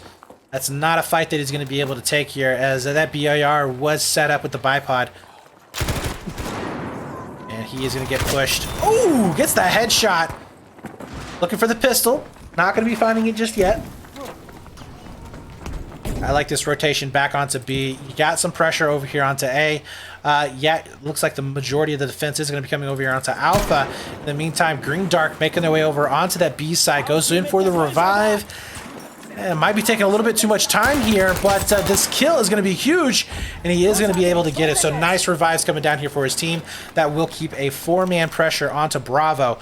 That's not a fight that he's going to be able to take here, as that BIR was set up with the bipod. And he is going to get pushed. Ooh, gets the headshot. Looking for the pistol. Not going to be finding it just yet. I like this rotation back onto B. You got some pressure over here onto A. Yeah, it looks like the majority of the defense is going to be coming over here onto Alpha. In the meantime, Green Dark making their way over onto that B side. Goes in for the revive. It might be taking a little bit too much time here, but this kill is going to be huge, and he is going to be able to get it. So nice revives coming down here for his team. That will keep a 4-man pressure onto Bravo.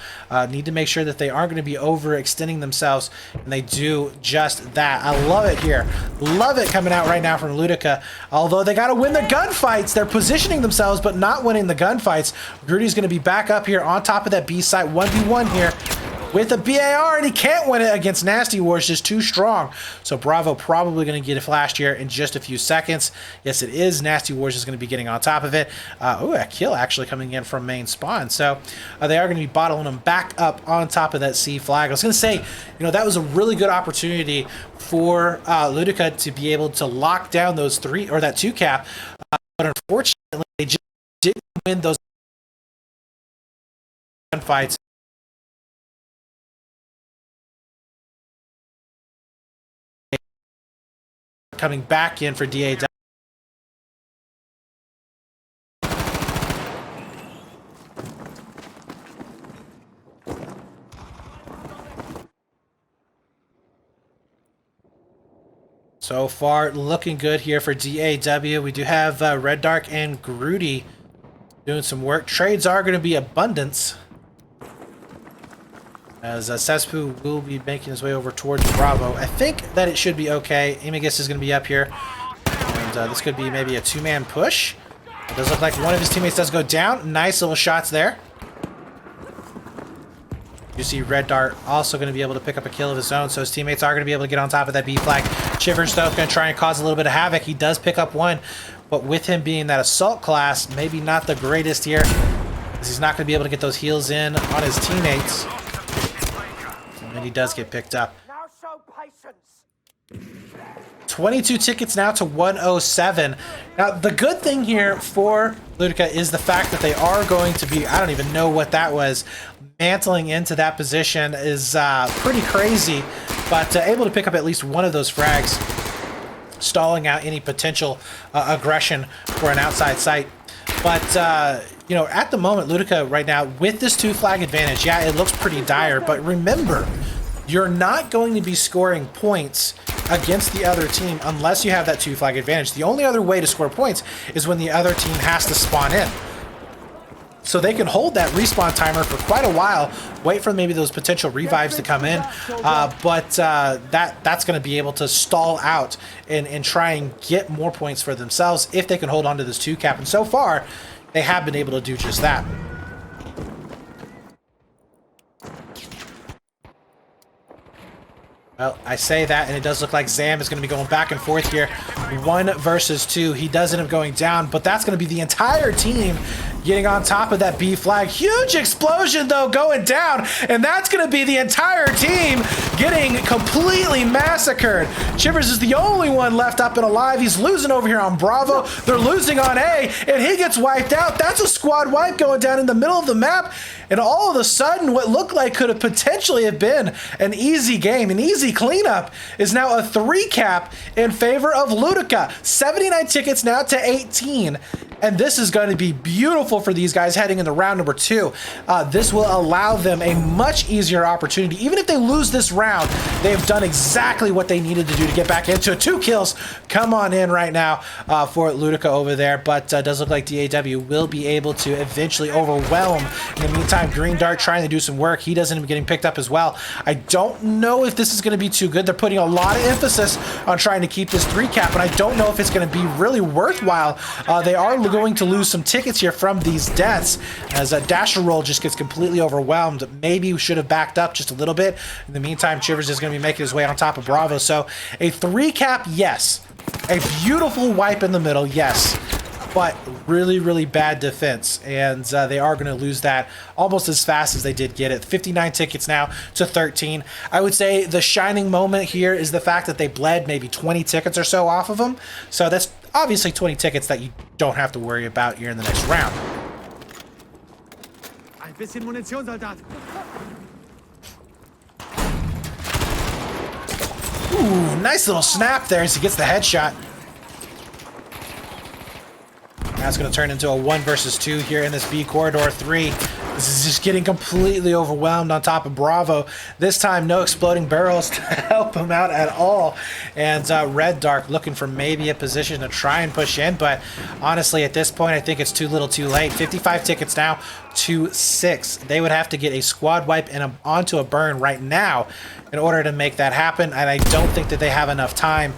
Need to make sure that they aren't going to be overextending themselves, and they do just that. I love it here. Love it coming out right now from Ludika. Although they got to win the gunfights, they're positioning themselves, but not winning the gunfights. Grudy's going to be back up here on top of that B site, 1v1 here with a BAR, and he can't win it against Nasty Wars, just too strong. So Bravo probably going to get it flashed here in just a few seconds. Yes, it is. Nasty Wars is going to be getting on top of it. Oh, a kill actually coming in from main spawn. So they are going to be bottling them back up on top of that C flag. I was going to say, you know, that was a really good opportunity for Ludika to be able to lock down those 3 or that 2 cap. But unfortunately, they just didn't win those gunfights. Coming back in for DAW. So far, looking good here for DAW. We do have Red Dark and Grudy doing some work. Trades are going to be Abundance, as Cesspoo will be making his way over towards Bravo. I think that it should be okay. Amigus is going to be up here, and this could be maybe a two-man push. It does look like one of his teammates does go down. Nice little shots there. You see Red Dart also going to be able to pick up a kill of his own, so his teammates are going to be able to get on top of that B flag. Chivers, though, going to try and cause a little bit of havoc. He does pick up one, but with him being that assault class, maybe not the greatest here, because he's not going to be able to get those heals in on his teammates. And he does get picked up. Now show patience. 22 tickets now to 107. Now, the good thing here for Ludika is the fact that they are going to be, I don't even know what that was, mantling into that position is pretty crazy, but able to pick up at least one of those frags, stalling out any potential aggression for an outside site. But, you know, at the moment, Ludika right now, with this 2-flag advantage, yeah, it looks pretty dire, but remember, you're not going to be scoring points against the other team unless you have that 2-flag advantage. The only other way to score points is when the other team has to spawn in. So they can hold that respawn timer for quite a while, wait for maybe those potential revives to come in, but that's going to be able to stall out and try and get more points for themselves if they can hold on to this 2-cap. And so far, they have been able to do just that. Well, I say that, and it does look like Zam is going to be going back and forth here. 1 versus 2. He does end up going down, but that's going to be the entire team getting on top of that B flag. Huge explosion, though, going down, and that's going to be the entire team getting completely massacred. Chivers is the only one left up and alive. He's losing over here on Bravo. They're losing on A, and he gets wiped out. That's a squad wipe going down in the middle of the map, and all of a sudden, what looked like could have potentially have been an easy game, an easy cleanup, is now a 3-cap in favor of Ludika. 79 tickets now to 18. And this is going to be beautiful for these guys heading into round number 2. This will allow them a much easier opportunity. Even if they lose this round, they've done exactly what they needed to do to get back into it. 2 kills come on in right now for Ludika over there. But does look like DAW will be able to eventually overwhelm. In the meantime, Green Dart trying to do some work. He doesn't end up getting picked up as well. I don't know if this is going to be too good. They're putting a lot of emphasis on trying to keep this 3-cap, and I don't know if it's going to be really worthwhile. They are going to lose some tickets here from these deaths, as a Dasher Roll just gets completely overwhelmed. Maybe we should have backed up just a little bit. In the meantime, Chivers is going to be making his way on top of Bravo. So a 3-cap, yes. A beautiful wipe in the middle, yes. But really, really bad defense, and they are going to lose that almost as fast as they did get it. 59 tickets now to 13. I would say the shining moment here is the fact that they bled maybe 20 tickets or so off of them. So that's obviously 20 tickets that you don't have to worry about here in the next round. Ein bisschen Munition, Soldat. Ooh, nice little snap there as he gets the headshot. Now it's going to turn into a 1 versus 2 here in this B corridor 3. This is just getting completely overwhelmed on top of Bravo. This time, no exploding barrels to help him out at all. And Red Dark looking for maybe a position to try and push in. But honestly, at this point, I think it's too little too late. 55 tickets now to 6. They would have to get a squad wipe and onto a burn right now in order to make that happen. And I don't think that they have enough time.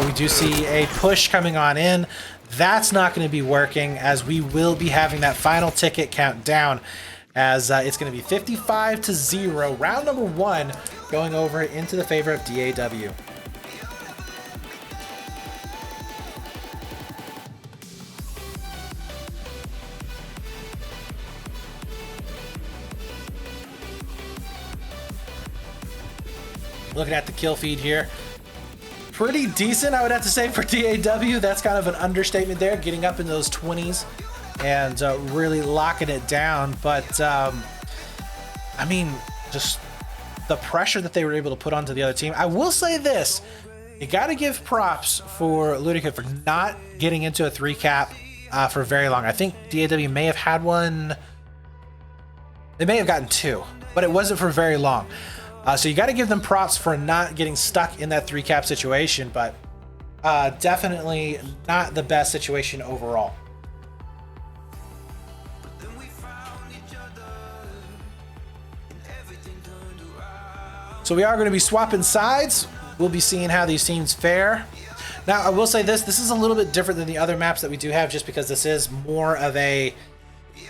We do see a push coming on in. That's not going to be working, as we will be having that final ticket count down, as it's going to be 55-0. Round number 1 going over into the favor of DAW. Looking at the kill feed here. Pretty decent, I would have to say, for DAW. That's kind of an understatement there, getting up into those 20s and really locking it down. But, I mean, just the pressure that they were able to put onto the other team. I will say this. You got to give props for Ludika for not getting into a 3-cap for very long. I think DAW may have had one. They may have gotten 2, but it wasn't for very long. So you got to give them props for not getting stuck in that 3-cap situation, but Definitely not the best situation overall. So we are going to be swapping sides. We'll be seeing how these teams fare. Now, I will say this is a little bit different than the other maps that we do have, just because this is more of a,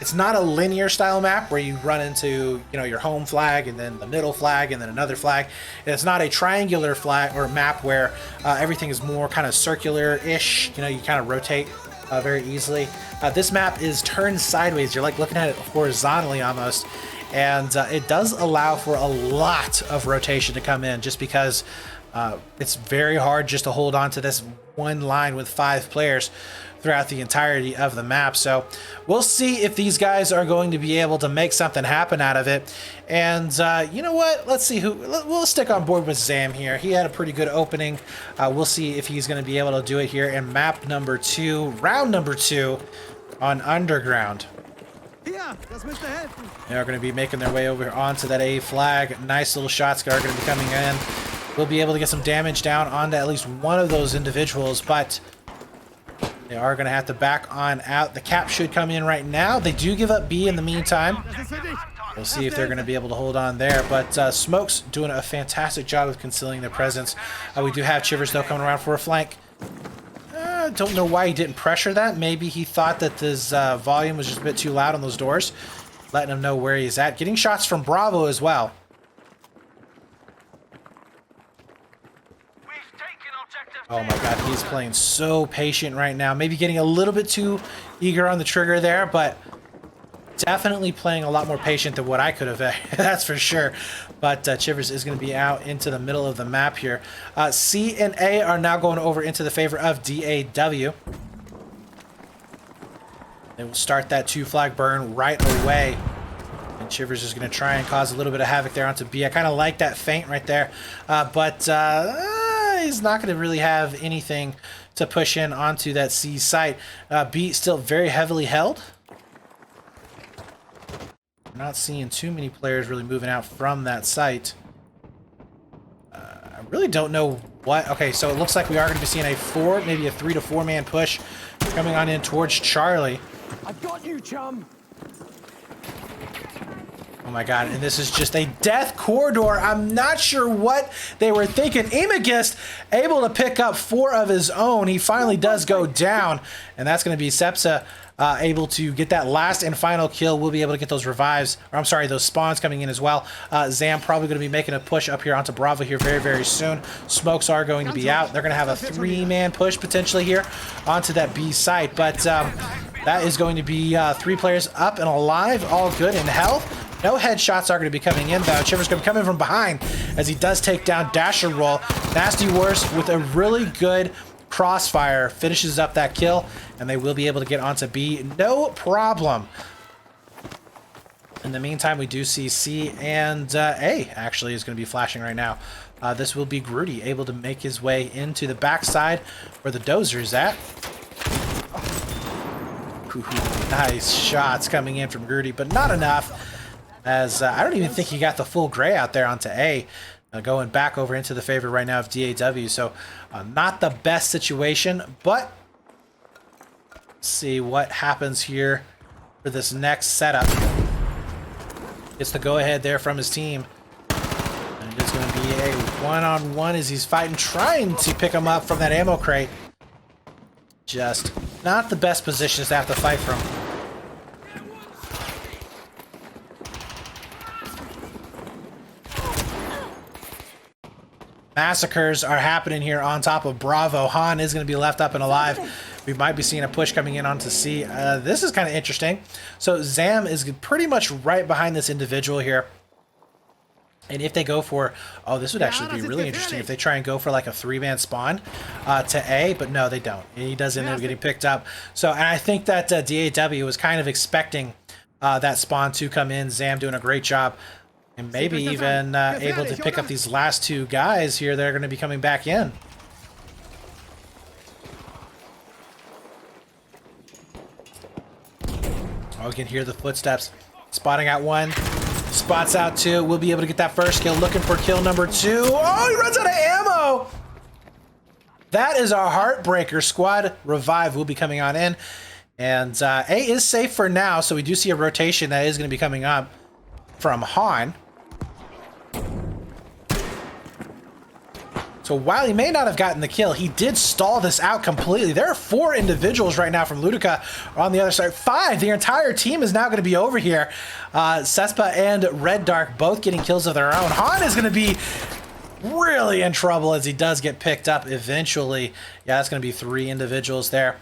it's not a linear style map where you run into, you know, your home flag and then the middle flag and then another flag. And it's not a triangular flag or map where everything is more kind of circular-ish. You know, you kind of rotate very easily. This map is turned sideways. You're like looking at it horizontally almost. And it does allow for a lot of rotation to come in, just because it's very hard just to hold on to this one line with 5 players throughout the entirety of the map. So we'll see if these guys are going to be able to make something happen out of it. And you know what? Let's see who. We'll stick on board with Zam here. He had a pretty good opening. We'll see if he's going to be able to do it here in map number 2, round number 2 on Underground. Hier, das müsste helfen. They're going to be making their way over onto that A flag. Nice little shots are going to be coming in. We'll be able to get some damage down onto at least one of those individuals, but they are going to have to back on out. The cap should come in right now. They do give up B in the meantime. We'll see if they're going to be able to hold on there, but Smoke's doing a fantastic job of concealing their presence. We do have Chivers, though, coming around for a flank. Don't know why he didn't pressure that. Maybe he thought that his volume was just a bit too loud on those doors, letting him know where he's at. Getting shots from Bravo as well. Oh my god, he's playing so patient right now. Maybe getting a little bit too eager on the trigger there, but definitely playing a lot more patient than what I could have. That's for sure. But Chivers is going to be out into the middle of the map here. C and A are now going over into the favor of DAW. They will start that 2 flag burn right away. And Chivers is going to try and cause a little bit of havoc there onto B. I kind of like that feint right there. But he's not going to really have anything to push in onto that C site. B still very heavily held. Not seeing too many players really moving out from that site. I really don't know what. Okay, so it looks like we are going to be seeing a 4, maybe a 3 to 4 man push coming on in towards Charlie. I've got you, chum. Oh my god, and this is just a death corridor. I'm not sure what they were thinking. Emagist able to pick up 4 of his own. He finally does go down, and that's going to be Sepsa able to get that last and final kill. We'll be able to get those revives, or I'm sorry, those spawns coming in as well. Zam probably going to be making a push up here onto Bravo here very, very soon. Smokes are going to be out. They're going to have a 3-man push potentially here onto that B site, but that is going to be 3 players up and alive, all good in health. No headshots are going to be coming in, though. Chiver's going to come in from behind as he does take down Dasher Roll. Nasty Worse with a really good crossfire finishes up that kill, and they will be able to get onto B. No problem. In the meantime, we do see C and A actually is going to be flashing right now. This will be Grudy able to make his way into the backside where the dozer is at. Ooh, nice shots coming in from Grudy, but not enough. As I don't even think he got the full gray out there onto A. Going back over into the favor right now of DAW. So not the best situation, but let's see what happens here for this next setup. Gets the go-ahead there from his team. And it's going to be a one-on-one as he's fighting, trying to pick him up from that ammo crate. Just not the best positions to have to fight from. Massacres are happening here on top of Bravo. Han is going to be left up and alive. We might be seeing a push coming in onto C. This is kind of interesting. So Zam is pretty much right behind this individual here. And if they go for, oh, this would actually be really interesting if they try and go for like a 3-man spawn to A, but no, they don't. He does end up getting picked up. So, and I think that DAW was kind of expecting that spawn to come in. Zam doing a great job. And maybe even able to pick up these last 2 guys here that are going to be coming back in. Oh, we can hear the footsteps. Spotting out 1. Spots out 2. We'll be able to get that first kill. Looking for kill number 2. Oh, he runs out of ammo! That is our heartbreaker. Squad revive will be coming on in. And A is safe for now, so we do see a rotation that is going to be coming up from Han. So while he may not have gotten the kill, he did stall this out completely. There are 4 individuals right now from Ludika on the other side. 5. The entire team is now going to be over here. Cespa and Red Dark both getting kills of their own. Han is going to be really in trouble as he does get picked up eventually. Yeah, that's going to be 3 individuals there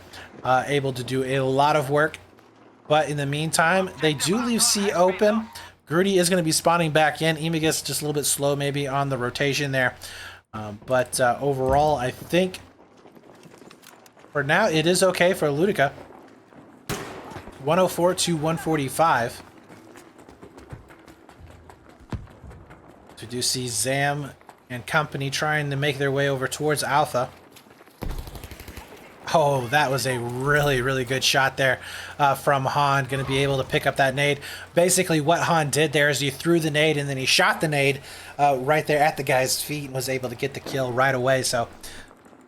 able to do a lot of work. But in the meantime, they do leave C open. Grudy is going to be spawning back in. Emigus just a little bit slow maybe on the rotation there. But overall, I think for now it is okay for Ludika. 104 to 145. So we do see Zam and company trying to make their way over towards Alpha. Oh, that was a really, really good shot there from Han. Going to be able to pick up that nade. Basically, what Han did there is he threw the nade and then he shot the nade right there at the guy's feet and was able to get the kill right away. So,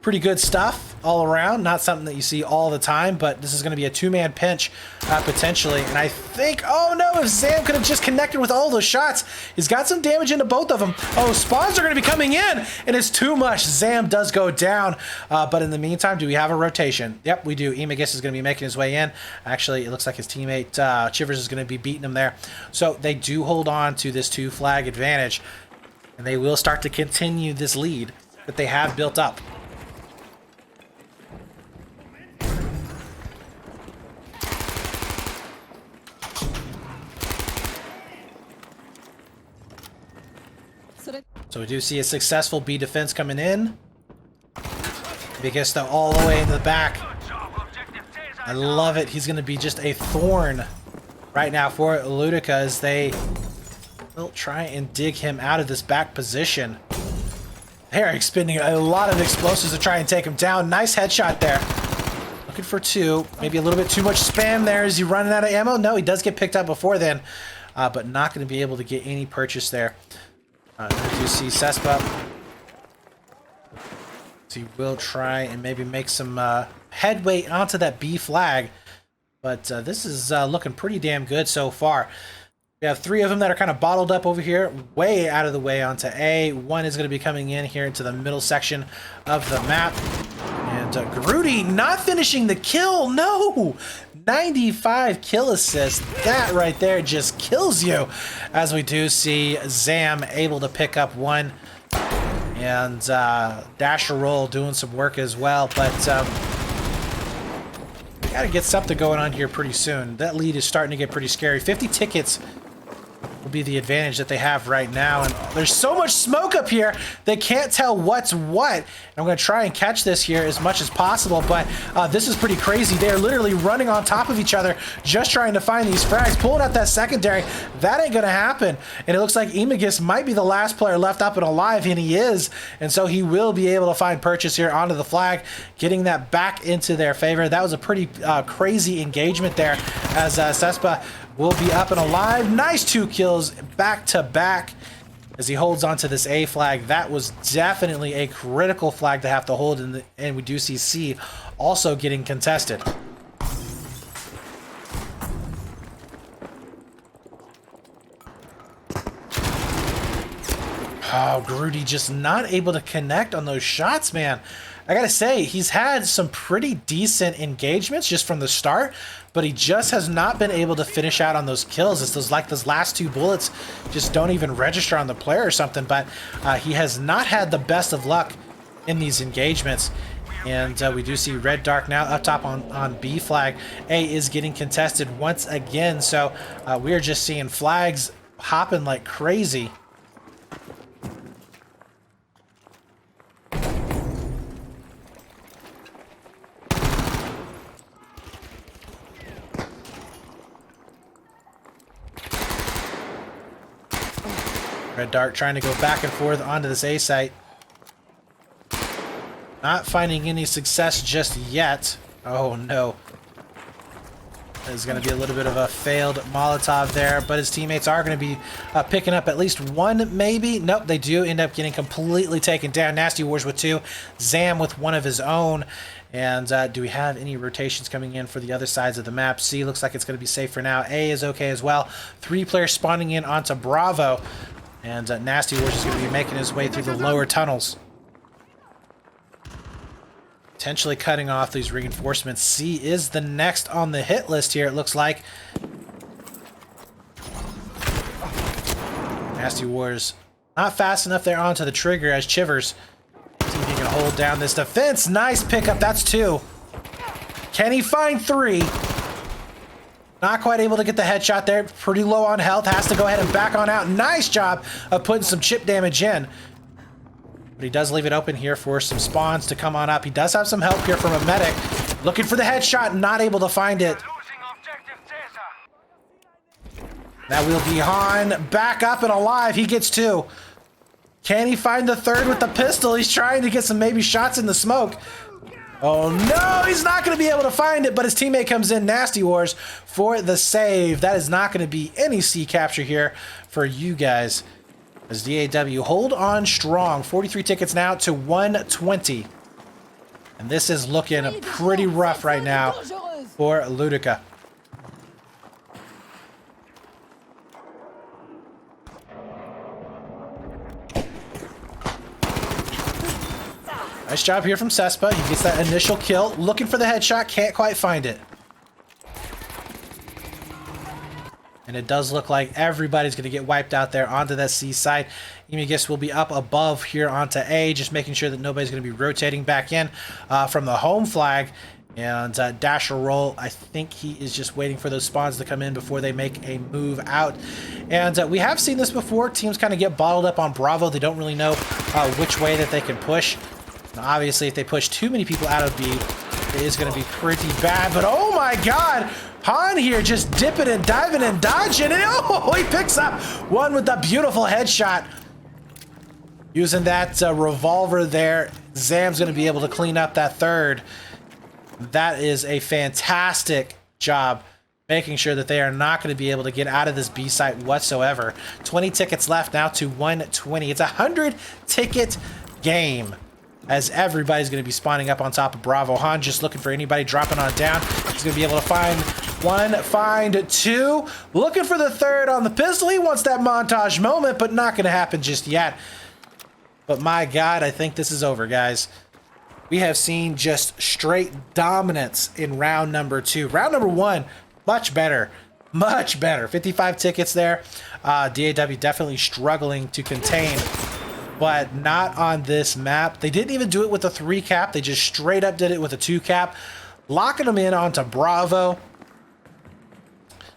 pretty good stuff all around. Not something that you see all the time, but this is going to be a 2-man pinch potentially. And I think, oh no, if Zam could have just connected with all those shots, he's got some damage into both of them. Oh, spawns are going to be coming in, and it's too much. Zam does go down, but in the meantime, do we have a rotation? Yep, we do. Emigus is going to be making his way in. Actually, it looks like his teammate Chivers is going to be beating him there. So they do hold on to this 2-flag advantage, and they will start to continue this lead that they have built up. So we do see a successful B defense coming in. Because they're all the way in the back. I love it. He's going to be just a thorn right now for Ludika as they will try and dig him out of this back position. They're expending a lot of explosives to try and take him down. Nice headshot there. Looking for 2. Maybe a little bit too much spam there. Is he running out of ammo? No, he does get picked up before then. But not going to be able to get any purchase there. As you see Cespa, so he will try and maybe make some headway onto that B flag, but this is looking pretty damn good so far. We have 3 of them that are kind of bottled up over here, way out of the way onto A. 1 is going to be coming in here into the middle section of the map, and Grudy not finishing the kill. No, 95 kill assist. That right there just kills you. As we do see Zam able to pick up 1 and Dasher Roll doing some work as well. But we got to get something going on here pretty soon. That lead is starting to get pretty scary. 50 tickets will be the advantage that they have right now. And there's so much smoke up here, they can't tell what's what. And I'm going to try and catch this here as much as possible, but this is pretty crazy. They're literally running on top of each other, just trying to find these frags, pulling out that secondary. That ain't going to happen. And it looks like Emigus might be the last player left up and alive, and he is. And so he will be able to find purchase here onto the flag, getting that back into their favor. That was a pretty crazy engagement there as Cespa will be up and alive. Nice 2 kills back to back as he holds onto this A flag. That was definitely a critical flag to have to hold, and we do see C also getting contested. Oh, Grudy just not able to connect on those shots, man. I gotta say, he's had some pretty decent engagements just from the start, but he just has not been able to finish out on those kills. It's those last 2 bullets just don't even register on the player or something, but he has not had the best of luck in these engagements. And we do see Red Dark now up top on B flag. A is getting contested once again, so we are just seeing flags hopping like crazy. Red Dark trying to go back and forth onto this A site. Not finding any success just yet. Oh no. is going to be a little bit of a failed Molotov there, but his teammates are going to be picking up at least one, maybe. Nope, they do end up getting completely taken down. Nasty Wars with 2, Zam with 1 of his own. And do we have any rotations coming in for the other sides of the map? C looks like it's going to be safe for now. A is okay as well. 3 players spawning in onto Bravo. And Nasty Wars is going to be making his way through the lower tunnels, potentially cutting off these reinforcements. C is the next on the hit list here, it looks like. Nasty Wars not fast enough there onto the trigger as Chivers. See if he can hold down this defense. Nice pickup, that's 2. Can he find 3? Not quite able to get the headshot there. Pretty low on health, has to go ahead and back on out. Nice job of putting some chip damage in. But he does leave it open here for some spawns to come on up. He does have some help here from a medic. Looking for the headshot, not able to find it. That will be Han back up and alive. He gets 2. Can he find the 3rd with the pistol? He's trying to get some maybe shots in the smoke. Oh no, he's not going to be able to find it, but his teammate comes in, Nasty Wars, for the save. That is not going to be any C capture here for you guys. As DAW hold on strong. 43 tickets now to 120. And this is looking pretty rough right now for Ludika. Nice job here from Cespa. He gets that initial kill. Looking for the headshot. Can't quite find it. And it does look like everybody's going to get wiped out there onto that C side. Emigus will be up above here onto A, just making sure that nobody's going to be rotating back in from the home flag. And Dasher Roll, I think he is just waiting for those spawns to come in before they make a move out. And we have seen this before. Teams kind of get bottled up on Bravo. They don't really know which way that they can push. Now, obviously, if they push too many people out of B, it is going to be pretty bad. But oh my god! Han here just dipping and diving and dodging, and oh, he picks up one with a beautiful headshot. Using that revolver there, Zam's going to be able to clean up that 3rd. That is a fantastic job, making sure that they are not going to be able to get out of this B site whatsoever. 20 tickets left now to 120. It's a 100-ticket game, as everybody's going to be spawning up on top of Bravo. Han just looking for anybody dropping on down. He's going to be able to find 1, find 2. Looking for the 3rd on the pistol. He wants that montage moment, but not going to happen just yet. But my god, I think this is over, guys. We have seen just straight dominance in round number 2. Round number 1, much better. Much better. 55 tickets there. DAW definitely struggling to contain, but not on this map. They didn't even do it with a 3 cap. They just straight up did it with a 2 cap. Locking them in onto Bravo.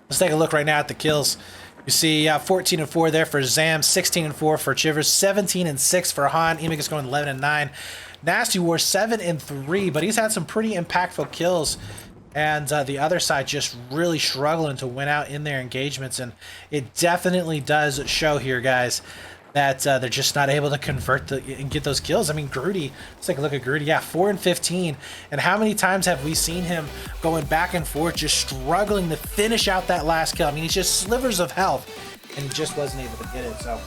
Let's take a look right now at the kills. You see 14 and 4 there for Zam, 16 and 4 for Chivers, 17 and 6 for Han. Emigus going 11 and 9. Nasty War 7 and 3, but he's had some pretty impactful kills. And the other side just really struggling to win out in their engagements. And it definitely does show here, guys, that they're just not able to convert and get those kills. I mean, Grudy, let's take a look at Grudy. Yeah, 4 and 15. And how many times have we seen him going back and forth, just struggling to finish out that last kill? I mean, he's just slivers of health, and he just wasn't able to get it. So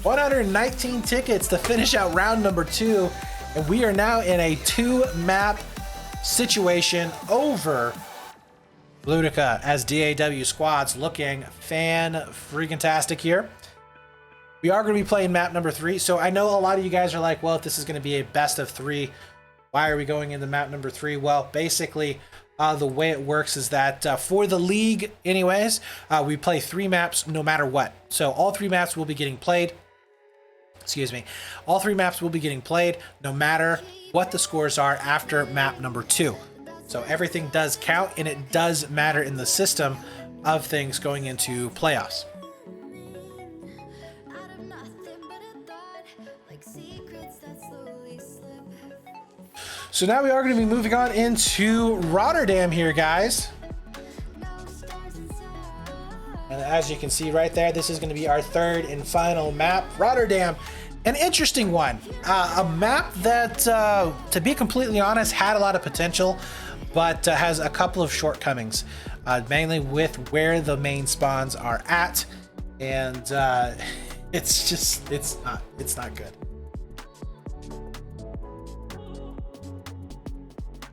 119 tickets to finish out round number 2. And we are now in a 2-map situation over Ludika, as DAW squads looking fan-freaking-tastic here. We are going to be playing map number 3, so I know a lot of you guys are like, well, if this is going to be a best of 3, why are we going into map number 3? Well, basically, the way it works is that for the league, anyways, we play 3 maps no matter what. So all 3 maps will be getting played. Excuse me. All 3 maps will be getting played no matter what the scores are after map number 2. So everything does count, and it does matter in the system of things going into playoffs. So now we are going to be moving on into Rotterdam here, guys. And as you can see right there, this is going to be our 3rd and final map. Rotterdam, an interesting one. A map that, to be completely honest, had a lot of potential, but has a couple of shortcomings, mainly with where the main spawns are at, and it's not good.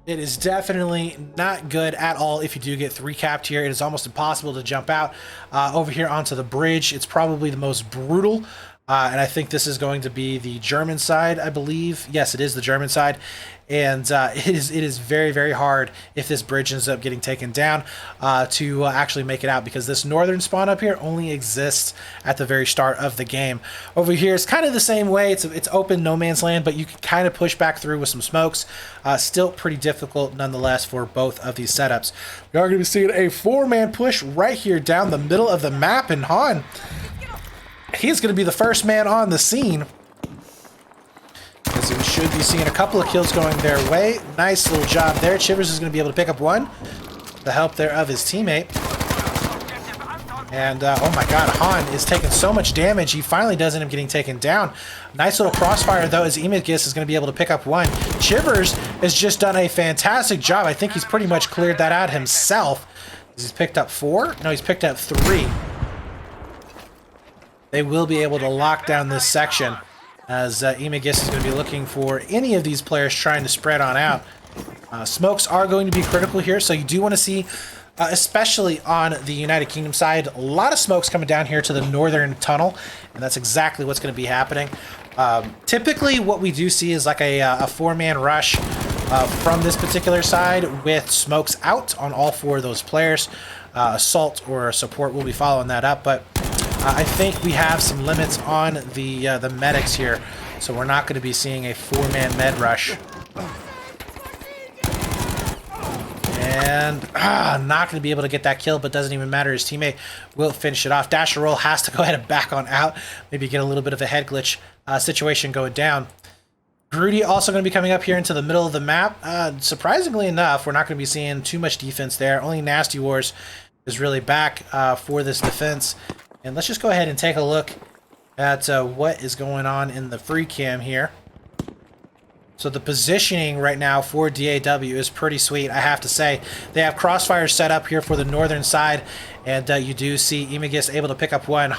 It is definitely not good at all if you do get 3 capped here. It is almost impossible to jump out over here onto the bridge. It's probably the most brutal. And I think this is going to be the German side, I believe. Yes, it is the German side. And it is very, very hard if this bridge ends up getting taken down to actually make it out, because this northern spawn up here only exists at the very start of the game. Over here, it's kind of the same way. It's open no man's land, but you can kind of push back through with some smokes. Still pretty difficult nonetheless for both of these setups. We are going to be seeing a 4-man push right here down the middle of the map, and Han, he's going to be the first man on the scene, as we should be seeing a couple of kills going their way. Nice little job there. Chivers is going to be able to pick up one. The help there of his teammate. And, oh my god, Han is taking so much damage. He finally does end up getting taken down. Nice little crossfire, though, as Emigis is going to be able to pick up one. Chivers has just done a fantastic job. I think he's pretty much cleared that out himself. He's picked up 4? No, he's picked up 3. They will be able to lock down this section, as Emigis is going to be looking for any of these players trying to spread on out. Smokes are going to be critical here, so you do want to see, especially on the United Kingdom side, a lot of smokes coming down here to the northern tunnel, and that's exactly what's going to be happening. Typically, what we do see is like a 4-man rush from this particular side with smokes out on all 4 of those players. Assault or support will be following that up, but I think we have some limits on the medics here, so we're not going to be seeing a 4-man med rush. And not going to be able to get that kill, but doesn't even matter. His teammate will finish it off. Dasher Roll has to go ahead and back on out. Maybe get a little bit of a head glitch situation going down. Grudy also going to be coming up here into the middle of the map. Surprisingly enough, we're not going to be seeing too much defense there. Only Nasty Wars is really back for this defense. And let's just go ahead and take a look at what is going on in the free cam here. So the positioning right now for DAW is pretty sweet, I have to say. They have crossfire set up here for the northern side, and you do see Emigis able to pick up one.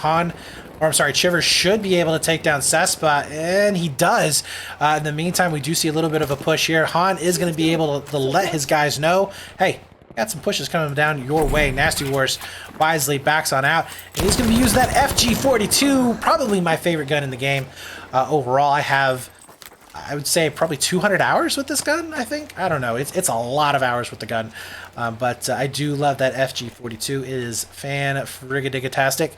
Chivers should be able to take down Cespa, and he does. In the meantime, we do see a little bit of a push here. Han is going to be able to let his guys know, hey, got some pushes coming down your way. Nasty Wars wisely backs on out, and he's going to be using that FG42, probably my favorite gun in the game. Overall, I have, I would say, probably 200 hours with this gun, I think. I don't know. It's a lot of hours with the gun. But I do love that FG42. It is fan-friggadigatastic.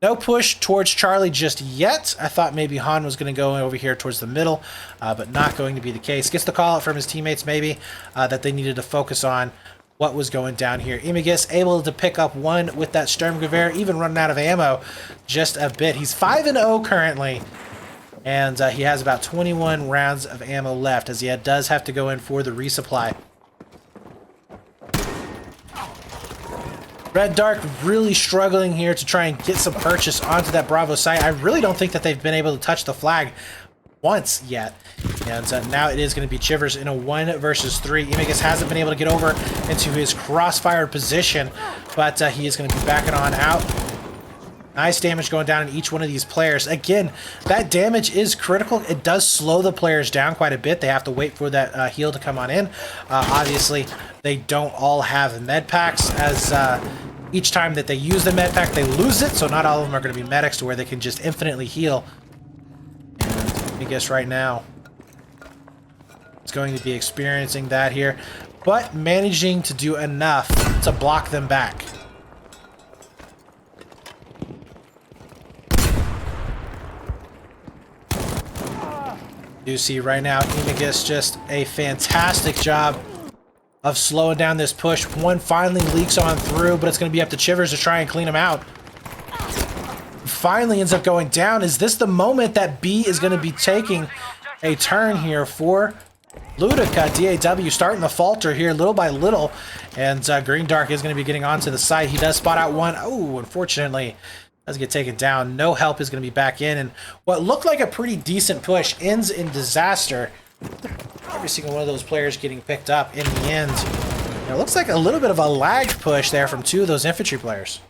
No push towards Charlie just yet. I thought maybe Han was going to go over here towards the middle, but not going to be the case. Gets the call out from his teammates, maybe, that they needed to focus on what was going down here. Emigis able to pick up one with that Sturmgewehr, even running out of ammo just a bit. He's 5-0 currently, and he has about 21 rounds of ammo left, as he does have to go in for the resupply. Red Dark really struggling here to try and get some purchase onto that Bravo site. I really don't think that they've been able to touch the flag once yet. And now it is going to be Chivers in a 1 versus 3. Emigis hasn't been able to get over into his crossfire position, but he is going to be backing on out. Nice damage going down in each one of these players. Again, that damage is critical. It does slow the players down quite a bit. They have to wait for that heal to come on in. Obviously, they don't all have med packs, as each time that they use the med pack, they lose it. So not all of them are going to be medics to where they can just infinitely heal. And I guess right now, it's going to be experiencing that here, but managing to do enough to block them back. You see right now, Emigis just a fantastic job of slowing down this push. One finally leaks on through, but it's going to be up to Chivers to try and clean him out. Finally ends up going down. Is this the moment that B is going to be taking a turn here for Ludika? DAW starting to falter here little by little, and Green Dark is going to be getting onto the site. He does spot out one. Oh, unfortunately, does get taken down. No help is going to be back in, and what looked like a pretty decent push ends in disaster. Every single one of those players getting picked up in the end. It looks like a little bit of a lag push there from two of those infantry players.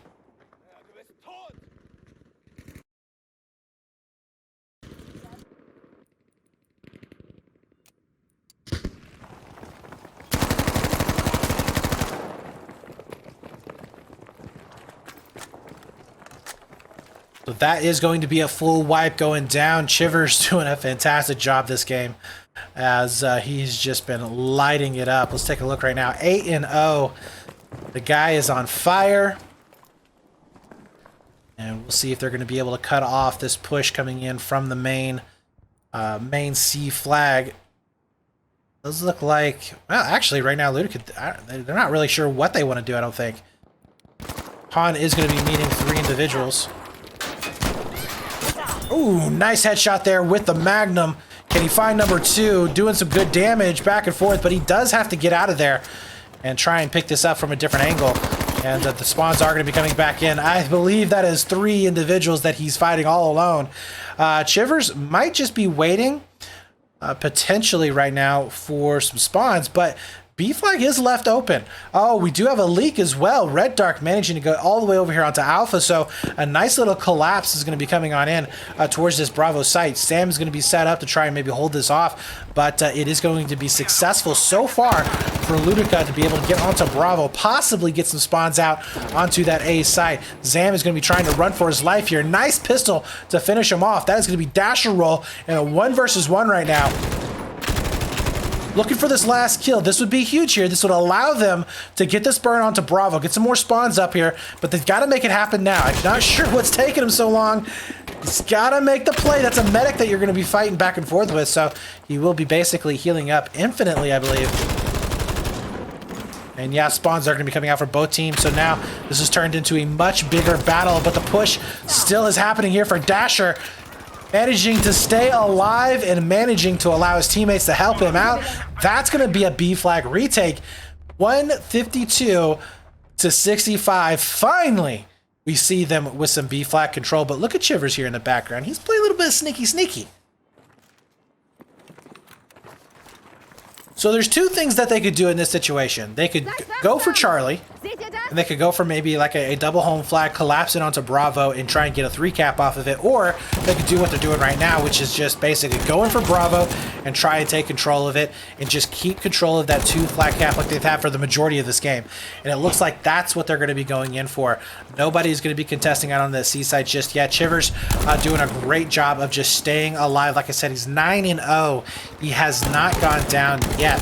So that is going to be a full wipe going down. Chivers doing a fantastic job this game as he's just been lighting it up. Let's take a look right now. 8-0. The guy is on fire. And we'll see if they're going to be able to cut off this push coming in from the main C flag. Those look like... Well, actually, right now, Ludika, they're not really sure what they want to do, I don't think. Han is going to be meeting 3 individuals. Ooh, nice headshot there with the Magnum. Can he find number 2? Doing some good damage back and forth, but he does have to get out of there and try and pick this up from a different angle. And the spawns are going to be coming back in. I believe that is 3 individuals that he's fighting all alone. Chivers might just be waiting potentially right now for some spawns, but B flag is left open. Oh, we do have a leak as well. Red Dark managing to go all the way over here onto Alpha, so a nice little collapse is going to be coming on in towards this Bravo site. Sam is going to be set up to try and maybe hold this off, but it is going to be successful so far for Ludika to be able to get onto Bravo, possibly get some spawns out onto that A site. Zam is going to be trying to run for his life here. Nice pistol to finish him off. That is going to be Dasher roll in a 1 versus 1 right now. Looking for this last kill. This would be huge here. This would allow them to get this burn onto Bravo, get some more spawns up here, but they've got to make it happen now. I'm not sure what's taking him so long. He's got to make the play. That's a medic that you're going to be fighting back and forth with, so he will be basically healing up infinitely, I believe. And yeah, spawns are going to be coming out for both teams, so now this has turned into a much bigger battle, but the push still is happening here for Dasher. Managing to stay alive and managing to allow his teammates to help him out. That's going to be a B flag retake. 152 to 65. Finally, we see them with some B flag control. But look at Chivers here in the background. He's playing a little bit of sneaky. So there's 2 things that they could do in this situation. They could go for Charlie, and they could go for maybe like a double home flag, collapse it onto Bravo, and try and get a 3 cap off of it. Or they could do what they're doing right now, which is just basically going for Bravo and try and take control of it and just keep control of that 2 flag cap like they've had for the majority of this game. And it looks like that's what they're going to be going in for. Nobody's going to be contesting out on the C side just yet. Chivers doing a great job of just staying alive. Like I said, he's 9-0. He has not gone down yet.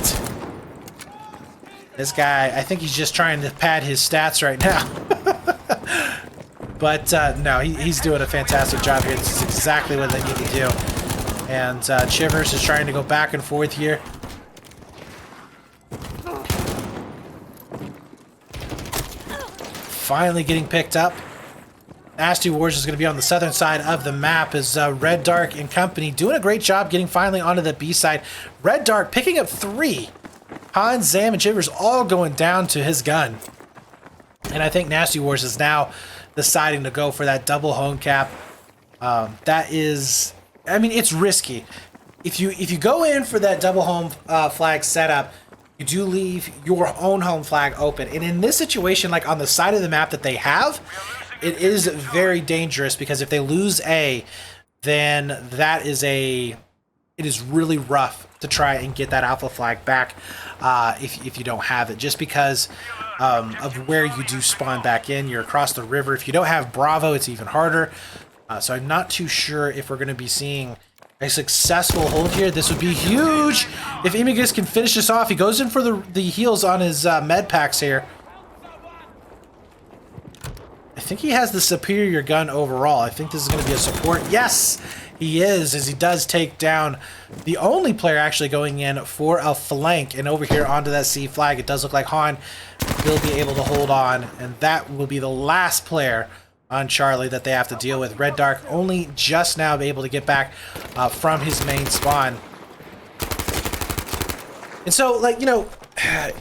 This guy, I think he's just trying to pad his stats right now. But no, he's doing a fantastic job here. This is exactly what they need to do. And Chivers is trying to go back and forth here. Finally getting picked up. Nasty Wars is going to be on the southern side of the map as Red Dark and company doing a great job getting finally onto the B side. Red Dark picking up 3. Han, Zam, and Chivers all going down to his gun. And I think Nasty Wars is now deciding to go for that double home cap. That is, I mean, it's risky. If you go in for that double home flag setup, you do leave your own home flag open. And in this situation, like on the side of the map that they have, it is very dangerous because if they lose A, then that is it is really rough to try and get that alpha flag back if you don't have it, just because of where you do spawn back in. You're across the river. If you don't have Bravo, it's even harder. So I'm not too sure if we're going to be seeing a successful hold here. This would be huge if Imigus can finish this off. He goes in for the heals on his med packs here. I think he has the superior gun overall. I think this is going to be a support. Yes, he is, as he does take down the only player actually going in for a flank. And over here onto that C flag, it does look like Han will be able to hold on. And that will be the last player on Charlie that they have to deal with. Red Dark only just now able to get back from his main spawn. And so, like, you know,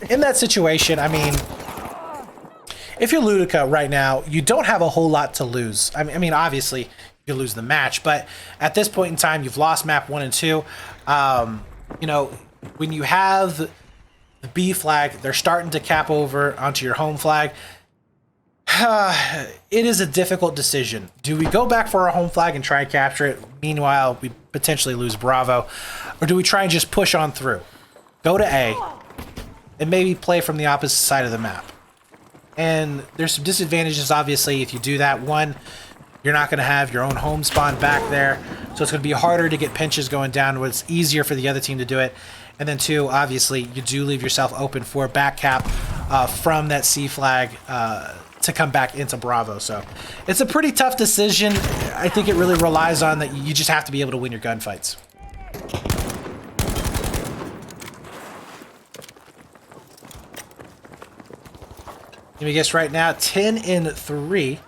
in that situation, I mean, if you're Ludika right now, you don't have a whole lot to lose. I mean, obviously, you lose the match, but at this point in time, you've lost map 1 and 2. You know, when you have the B flag. They're starting to cap over onto your home flag. It is a difficult decision. Do we go back for our home flag and try and capture it? Meanwhile, we potentially lose Bravo. Or do we try and just push on through? Go to A and maybe play from the opposite side of the map. And there's some disadvantages, obviously, if you do that. One, you're not going to have your own home spawn back there, so it's going to be harder to get pinches going down, where it's easier for the other team to do it. And then two, obviously, you do leave yourself open for back cap from that C flag to come back into Bravo. So it's a pretty tough decision. I think it really relies on that you just have to be able to win your gunfights. Let me guess right now, 10-3.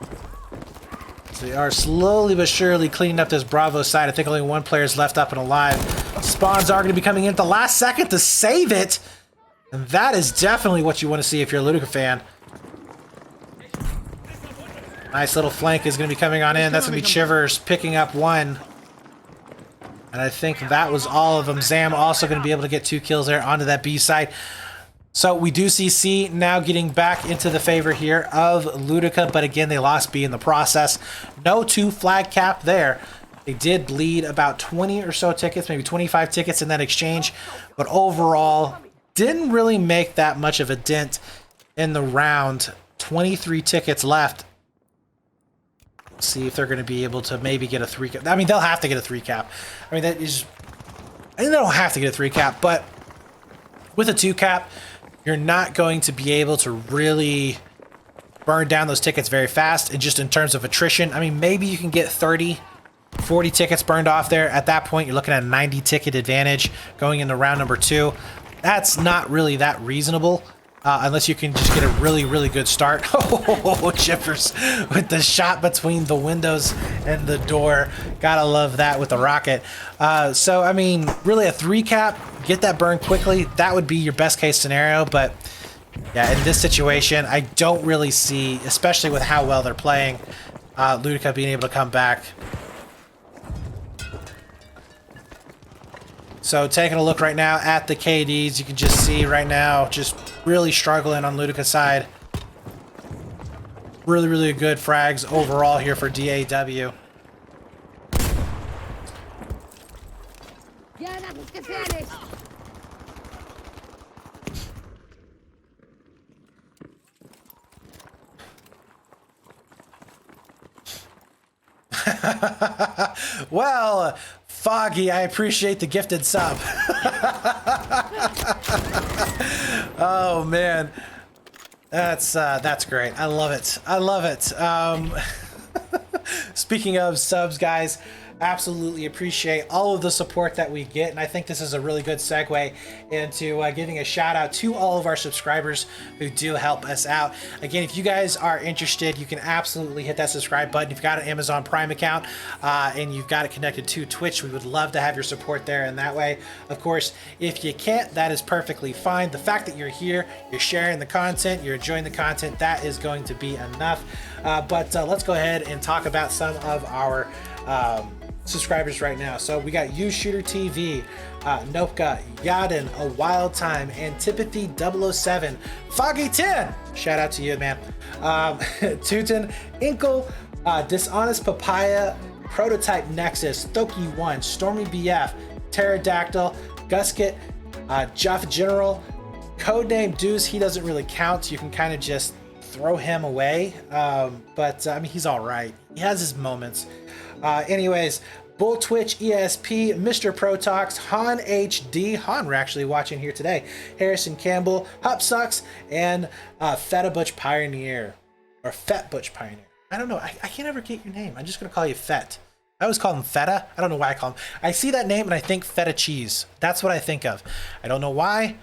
So they are slowly but surely cleaning up this Bravo side. I think only one player is left up and alive. Spawns are going to be coming in at the last second to save it. And that is definitely what you want to see if you're a Ludika fan. Nice little flank is going to be coming on in. That's going to be Chivers picking up one. And I think that was all of them. Zam also going to be able to get 2 kills there onto that B side. So we do see C now getting back into the favor here of Ludika, but again, they lost B in the process. No 2 flag cap there. They did bleed about 20 or so tickets, maybe 25 tickets in that exchange, but overall, didn't really make that much of a dent in the round. 23 tickets left. See if they're going to be able to maybe get a 3 cap. I mean, they'll have to get a 3 cap. I mean, that is... I think they don't have to get a 3 cap, but with a 2 cap, you're not going to be able to really burn down those tickets very fast. And just in terms of attrition, I mean, maybe you can get 30, 40 tickets burned off there. At that point, you're looking at a 90 ticket advantage going into round number 2. That's not really that reasonable. Unless you can just get a really, really good start. Oh, Chippers with the shot between the windows and the door. Gotta love that with the rocket. So, I mean, really a 3 cap, get that burn quickly. That would be your best case scenario. But, yeah, in this situation, I don't really see, especially with how well they're playing, Ludika being able to come back. So taking a look right now at the KDs, you can just see right now just really struggling on Ludika's side. Really, really good frags overall here for DAW. Well, Foggy, I appreciate the gifted sub. Oh man, that's great. I love it. I love it. Speaking of subs, guys, absolutely appreciate all of the support that we get, and I think this is a really good segue into giving a shout out to all of our subscribers who do help us out. Again, if you guys are interested, you can absolutely hit that subscribe button. If you've got an Amazon Prime account and you've got it connected to Twitch, we would love to have your support there in that way. Of course, if you can't, that is perfectly fine. The fact that you're here, you're sharing the content, you're enjoying the content, that is going to be enough. But let's go ahead and talk about some of our subscribers right now. So we got You Shooter TV, Nopka, Yadin, A Wild Time, Antipathy 007, Foggy 10. Shout out to you, man. Tutin, Inkle, Dishonest Papaya, Prototype Nexus, Thoki 1, Stormy BF, Pterodactyl, Gusket, Jaffa General, Codename Deuce. He doesn't really count. You can kind of just throw him away. But I mean, he's all right. He has his moments. Anyways, Bull Twitch, ESP, Mr. Protox, Han HD, Han, we're actually watching here today, Harrison Campbell, Hop Sucks, and Feta Butch Pioneer, or Fet Butch Pioneer. I don't know, I can't ever get your name. I'm just gonna call you Fet. I always call him Feta. I don't know why I call him. I see that name and I think feta cheese. That's what I think of. I don't know why.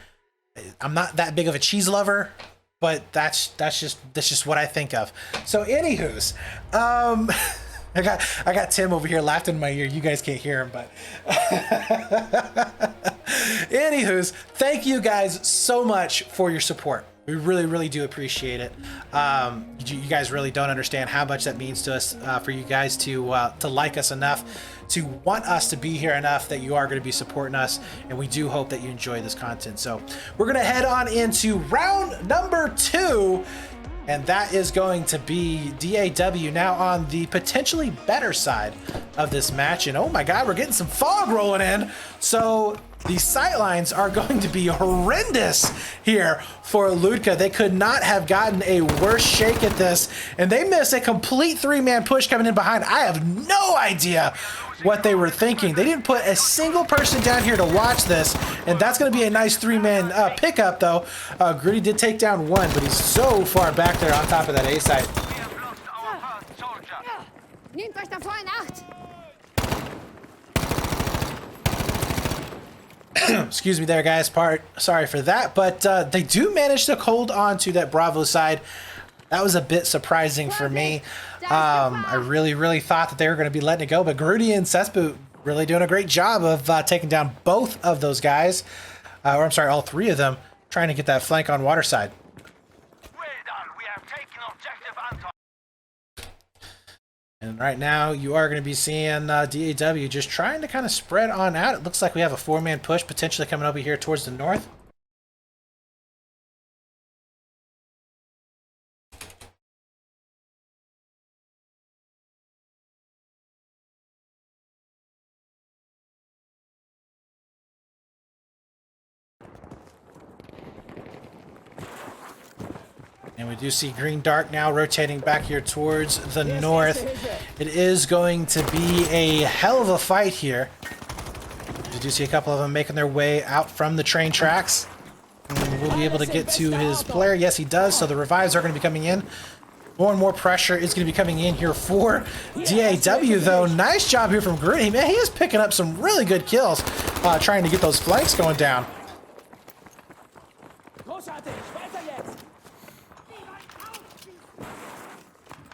I'm not that big of a cheese lover, but that's just what I think of. So, anywho's, I got Tim over here laughing in my ear. You guys can't hear him, but anywho's, thank you guys so much for your support. We really, really do appreciate it. You guys really don't understand how much that means to us, for you guys to like us enough, to want us to be here enough that you are going to be supporting us, and we do hope that you enjoy this content. So we're going to head on into round number 2, and that is going to be DAW now on the potentially better side of this match. And oh my god, we're getting some fog rolling in. So the sightlines are going to be horrendous here for Ludika. They could not have gotten a worse shake at this, and they miss a complete 3-man push coming in behind. I have no idea what they were thinking. They didn't put a single person down here to watch this, and that's going to be a nice 3-man pickup, though. Grudy did take down one, but he's so far back there on top of that A site. We have lost our first soldier. Nehmt euch davor in Acht! Excuse me there, guys. Sorry for that, but they do manage to hold on to that Bravo side. That was a bit surprising for me. I really thought that they were going to be letting it go, but Grudy and Cesboot really doing a great job of taking down both of those guys. Or I'm sorry, all 3 of them, trying to get that flank on water side. Well done. We have taken objective Anton. And right now, you are going to be seeing DAW just trying to kind of spread on out. It looks like we have a 4-man push potentially coming over here towards the north. And we do see Green Dark now rotating back here towards the north. It is going to be a hell of a fight here. You do see a couple of them making their way out from the train tracks. And we'll be able to get to his player. Yes, he does. So the revives are going to be coming in. More and more pressure is going to be coming in here for DAW, though. Nice job here from Grudy. Man, he is picking up some really good kills, trying to get those flanks going down.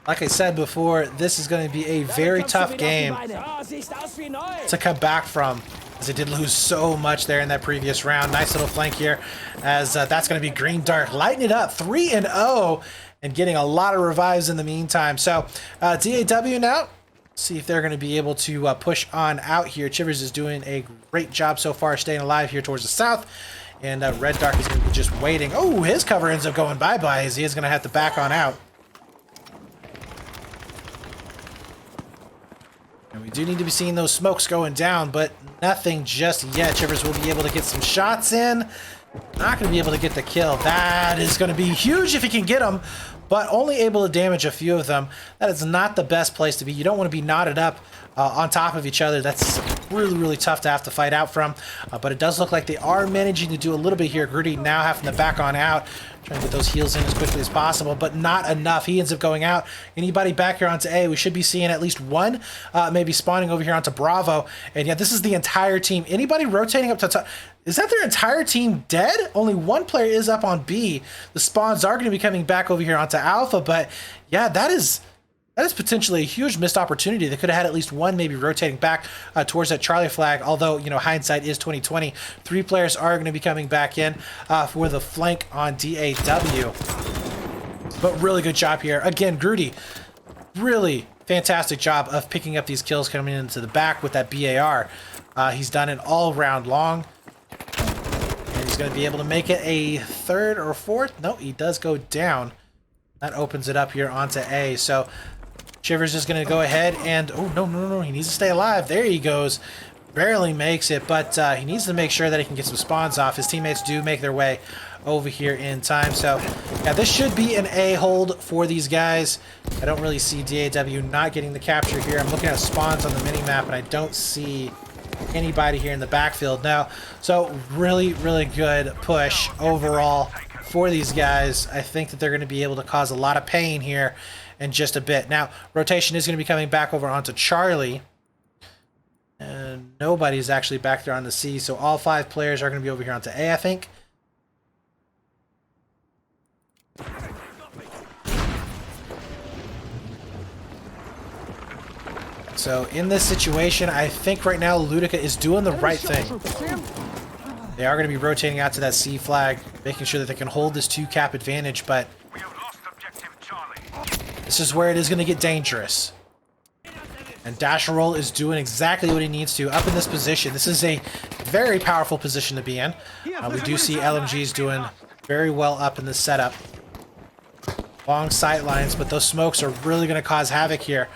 Like I said before, this is going to be a very tough game to come back from, as they did lose so much there in that previous round. Nice little flank here, as that's going to be Green Dark lighting it up 3-0 and getting a lot of revives in the meantime. So DAW now, see if they're going to be able to push on out here. Chivers is doing a great job so far staying alive here towards the south. And Red Dark is going to be just waiting. Oh, his cover ends up going bye-bye, as he is going to have to back on out. And we do need to be seeing those smokes going down, but nothing just yet. Chivers will be able to get some shots in. Not going to be able to get the kill. That is going to be huge if he can get them, but only able to damage a few of them. That is not the best place to be. You don't want to be knotted up on top of each other. That's really tough to have to fight out from, but it does look like they are managing to do a little bit here. Grudy now having to back on out, trying to get those heals in as quickly as possible, but not enough. He ends up going out. Anybody back here onto A, we should be seeing at least one maybe spawning over here onto Bravo. And yeah, this is the entire team. Anybody rotating up to top? Is that their entire team dead? Only one player is up on B. The spawns are going to be coming back over here onto Alpha, but yeah, that is potentially a huge missed opportunity. They could have had at least one maybe rotating back towards that Charlie flag, although, you know, hindsight is 2020. 3 players are going to be coming back in for the flank on DAW. But really good job here. Again, Grudy, really fantastic job of picking up these kills coming into the back with that BAR. He's done it all round long. And he's going to be able to make it a 3rd or 4th. No, he does go down. That opens it up here onto A. So Shivers is going to go ahead and... Oh, no. He needs to stay alive. There he goes. Barely makes it, but he needs to make sure that he can get some spawns off. His teammates do make their way over here in time. So, yeah, this should be an A hold for these guys. I don't really see DAW not getting the capture here. I'm looking at spawns on the minimap, and I don't see anybody here in the backfield now. So, really good push overall for these guys. I think that they're going to be able to cause a lot of pain here in just a bit. Now, rotation is going to be coming back over onto Charlie. And nobody's actually back there on the C, so all 5 players are going to be over here onto A, I think. So in this situation, I think right now Ludika is doing the right thing. They are going to be rotating out to that C flag, making sure that they can hold this 2-cap advantage, but We have lost objective Charlie. this is where it is going to get dangerous. And Dash and Roll is doing exactly what he needs to up in this position. This is a very powerful position to be in. We do see LMGs doing very well up in this setup. Long sight lines, but those smokes are really going to cause havoc here.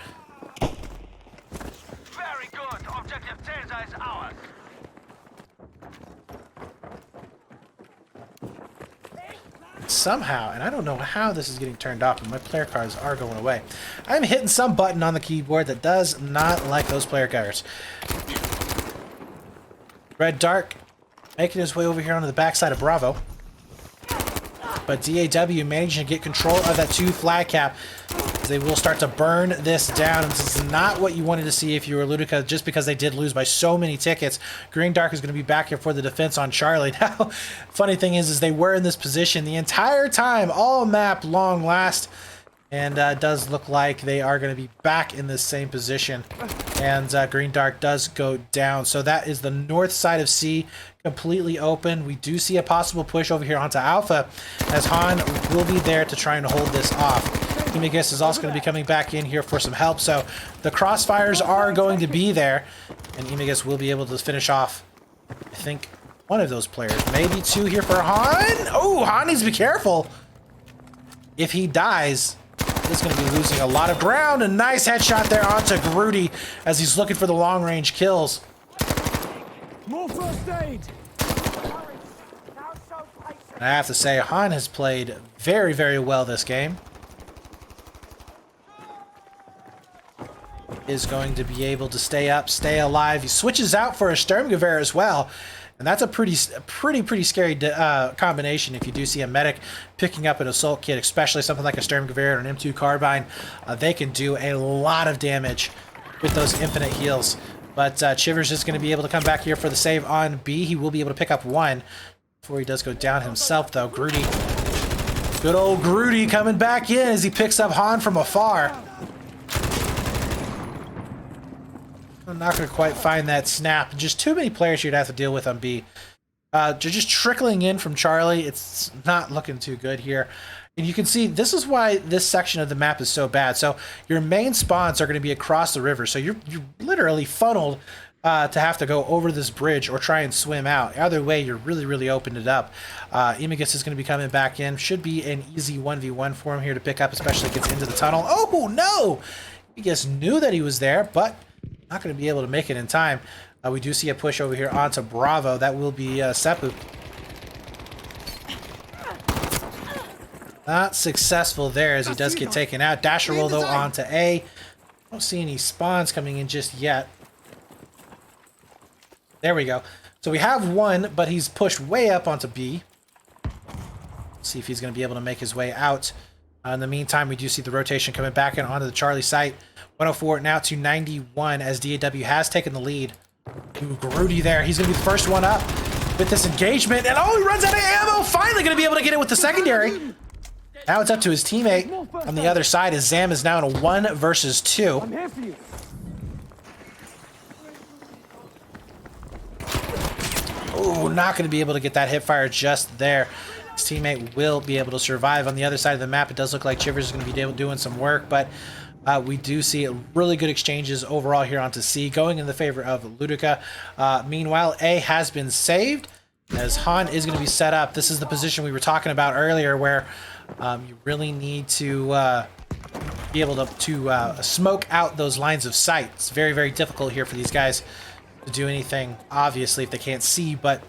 Very good. Objective Caesar is ours. Somehow, and I don't know how this is getting turned off, but my player cards are going away. I'm hitting some button on the keyboard that does not like those player cards. Red Dark making his way over here onto the backside of Bravo. But DAW managing to get control of that 2 flag cap. They will start to burn this down. This is not what you wanted to see if you were Ludika, just because they did lose by so many tickets. Green Dark is going to be back here for the defense on Charlie. Now, funny thing is they were in this position the entire time, all map long last. And it does look like they are going to be back in this same position. And Green Dark does go down. So that is the north side of C completely open. We do see a possible push over here onto Alpha, as Han will be there to try and hold this off. Emigus is also going to be coming back in here for some help. So the crossfires are going to be there. And Emigus will be able to finish off, I think, one of those players. Maybe 2 here for Han. Oh, Han needs to be careful. If he dies, he's going to be losing a lot of ground. A nice headshot there onto Grudy as he's looking for the long-range kills. More first aid. And I have to say, Han has played very, very well this game. Is going to be able to stay up, stay alive. He switches out for a Sturmgewehr as well. And that's a pretty scary combination if you do see a medic picking up an assault kit, especially something like a Sturmgewehr or an M2 carbine. They can do a lot of damage with those infinite heals. But Chivers is going to be able to come back here for the save on B. He will be able to pick up 1 before he does go down himself, though. Grudy. Good old Grudy coming back in as he picks up Han from afar. I'm not going to quite find that snap. Just too many players you'd have to deal with on B. They're just trickling in from Charlie. It's not looking too good here. And you can see this is why this section of the map is so bad. So your main spawns are going to be across the river. So you're literally funneled to have to go over this bridge or try and swim out. Either way, you're really opened it up. Emigus is going to be coming back in. Should be an easy 1v1 for him here to pick up, especially if he gets into the tunnel. Oh, no! Emigus knew that he was there, but not going to be able to make it in time. We do see a push over here onto Bravo. That will be Seppu. Not successful there as he does get taken out. Dasher roll, though, onto A. Don't see any spawns coming in just yet. There we go. So we have 1, but he's pushed way up onto B. See if he's going to be able to make his way out. In the meantime, we do see the rotation coming back in onto the Charlie site. 104 now to 91 as DAW has taken the lead. Ooh, Grudy there. He's going to be the first one up with this engagement. And oh, he runs out of ammo. Finally going to be able to get it with the secondary. Now it's up to his teammate on the other side as Zam is now in a 1 versus 2. I'm here for you. Ooh, not going to be able to get that hip fire just there. His teammate will be able to survive. On the other side of the map, it does look like Chivers is going to be doing some work, but we do see really good exchanges overall here onto C, going in the favor of Ludika. Meanwhile, A has been saved as Han is going to be set up. This is the position we were talking about earlier where you really need to be able to smoke out those lines of sight. It's very difficult here for these guys to do anything, obviously, if they can't see, but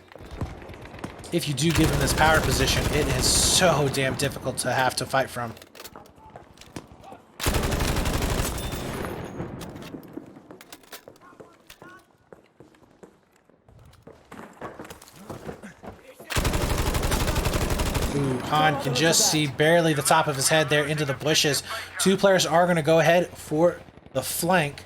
if you do give them this power position, it is so damn difficult to have to fight from. Ooh, Han can just see barely the top of his head there into the bushes. 2 players are going to go ahead for the flank.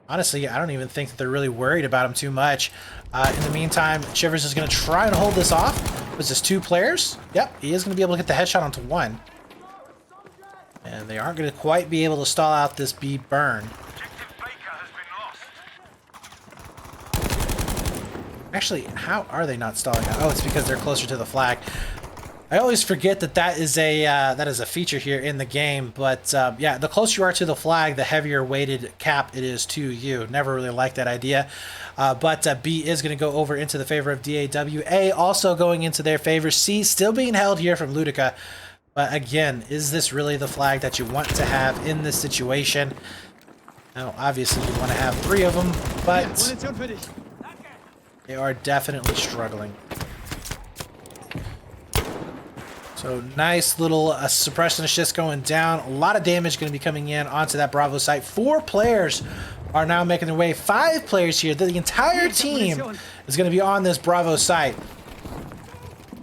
Honestly, I don't even think that they're really worried about him too much. In the meantime, Chivers is going to try and hold this off. Was this 2 players? Yep, he is going to be able to get the headshot onto 1. And they aren't going to quite be able to stall out this B burn. Objective Baker has been lost. Actually, how are they not stalling out? Oh, it's because they're closer to the flag. I always forget that that is a feature here in the game, but yeah, the closer you are to the flag, the heavier weighted cap it is to you. Never really liked that idea, but B is going to go over into the favor of DAW. A also going into their favor. C still being held here from Ludika, but again, is this really the flag that you want to have in this situation? Now, obviously, you want to have 3 of them, but they are definitely struggling. So nice little suppression assist going down. A lot of damage going to be coming in onto that Bravo site. 4 players are now making their way. 5 players here. The entire team is going to be on this Bravo site.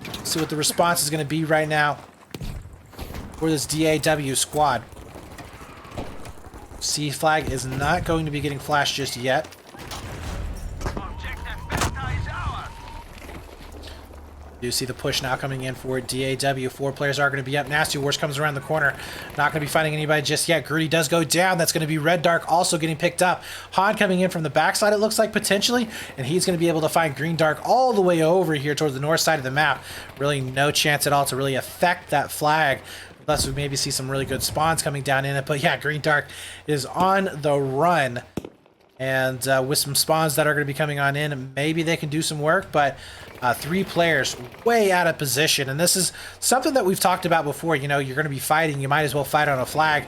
Let's see what the response is going to be right now for this DAW squad. C flag is not going to be getting flashed just yet. You see the push now coming in for DAW. 4 players are going to be up. Nasty Wars comes around the corner. Not going to be fighting anybody just yet. Grudy does go down. That's going to be Red Dark also getting picked up. Han coming in from the backside, it looks like, potentially. And he's going to be able to find Green Dark all the way over here towards the north side of the map. Really no chance at all to really affect that flag. Unless we maybe see some really good spawns coming down in it. But yeah, Green Dark is on the run. And with some spawns that are going to be coming on in, maybe they can do some work. But 3 players way out of position. And this is something that we've talked about before. You know, you're going to be fighting. You might as well fight on a flag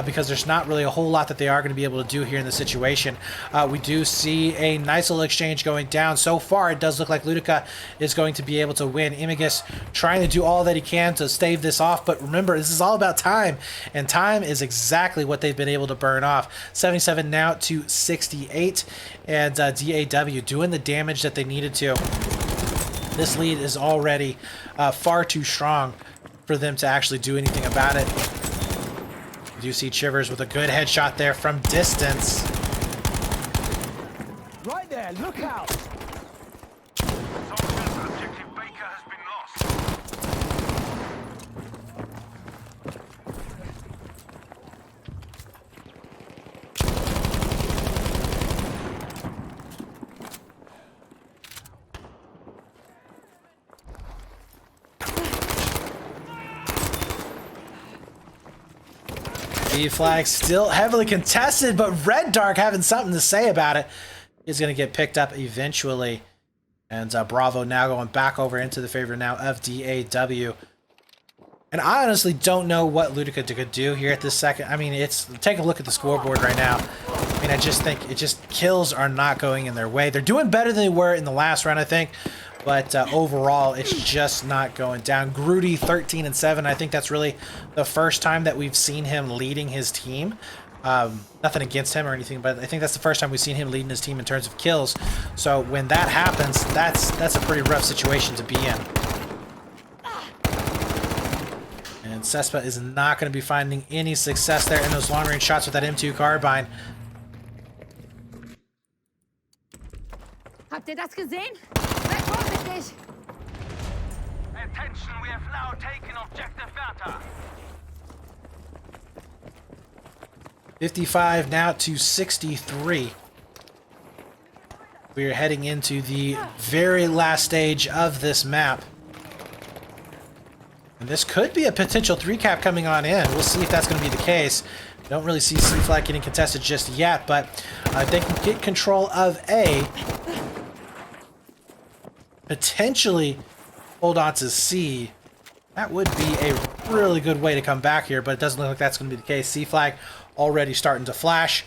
because there's not really a whole lot that they are going to be able to do here in the situation. We do see a nice little exchange going down. So far, it does look like Ludika is going to be able to win. Imagus trying to do all that he can to stave this off. But remember, this is all about time. And time is exactly what they've been able to burn off. 77 now to 68. And DAW doing the damage that they needed to. This lead is already far too strong for them to actually do anything about it. You do see Chivers with a good headshot there from distance. Right there, look out! Soldiers, objective Baker has been lost. B flag still heavily contested, but Red Dark having something to say about it is going to get picked up eventually. And Bravo now going back over into the favor now of DAW. And I honestly don't know what Ludika could do here at this second. I mean, take a look at the scoreboard right now. I mean, I just think kills are not going in their way. They're doing better than they were in the last round, I think. But overall, it's just not going down. Grudy 13-7. I think that's really the first time that we've seen him leading his team. Nothing against him or anything, but I think that's the first time we've seen him leading his team in terms of kills. So when that happens, that's a pretty rough situation to be in. And Cespa is not going to be finding any success there in those long-range shots with that M2 carbine. Habt ihr das gesehen? Seid vorsichtig! Attention, we have now taken objective Bertha. 55 now to 63. We are heading into the very last stage of this map. And this could be a potential 3-cap coming on in. We'll see if that's going to be the case. Don't really see C-Flag getting contested just yet, but they can get control of A. Potentially hold on to C. That would be a really good way to come back here, but it doesn't look like that's going to be the case. C-Flag already starting to flash.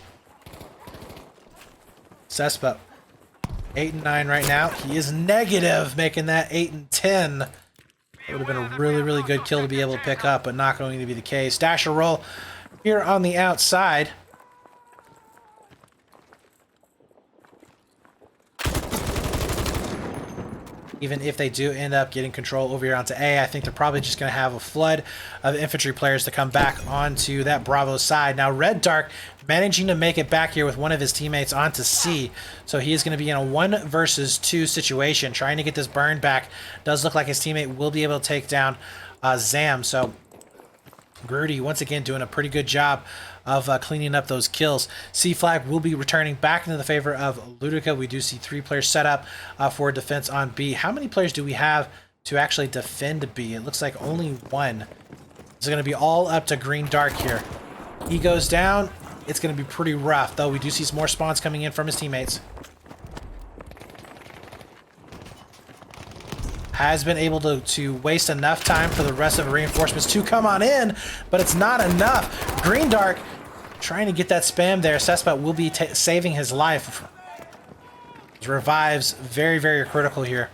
Cespa 8 and 9 right now. He is negative, making that 8 and 10. It would have been a really, really good kill to be able to pick up, but not going to be the case. Dasher roll here on the outside. Even if they do end up getting control over here onto A, I think they're probably just going to have a flood of infantry players to come back onto that Bravo side. Now, Red Dark managing to make it back here with one of his teammates onto C. So he is going to be in a 1 versus 2 situation, trying to get this burn back. Does look like his teammate will be able to take down Zam. So Grudy once again doing a pretty good job of cleaning up those kills. C flag will be returning back into the favor of Ludika. We do see 3 players set up for defense on B. How many players do we have to actually defend B? It looks like only 1. It's going to be all up to Green Dark here. He goes down. It's going to be pretty rough, though. We do see some more spawns coming in from his teammates. Has been able to waste enough time for the rest of the reinforcements to come on in, but it's not enough. Green Dark trying to get that spam there. Cesspot will be saving his life. His revives very, very critical here.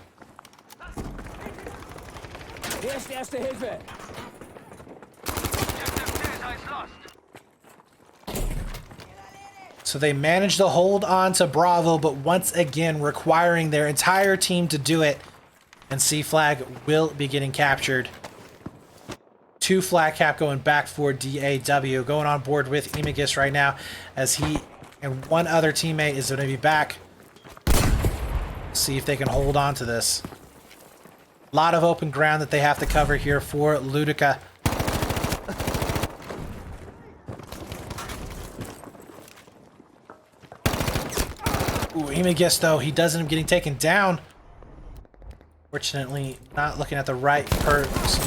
Erste Hilfe. So they managed to hold on to Bravo, but once again requiring their entire team to do it. And C flag will be getting captured. 2 flag cap going back for DAW. Going on board with Imagis right now as he and 1 other teammate is going to be back. See if they can hold on to this. A lot of open ground that they have to cover here for Ludika. Ooh, Imagis though, he does end up getting taken down. Fortunately, not looking at the right person.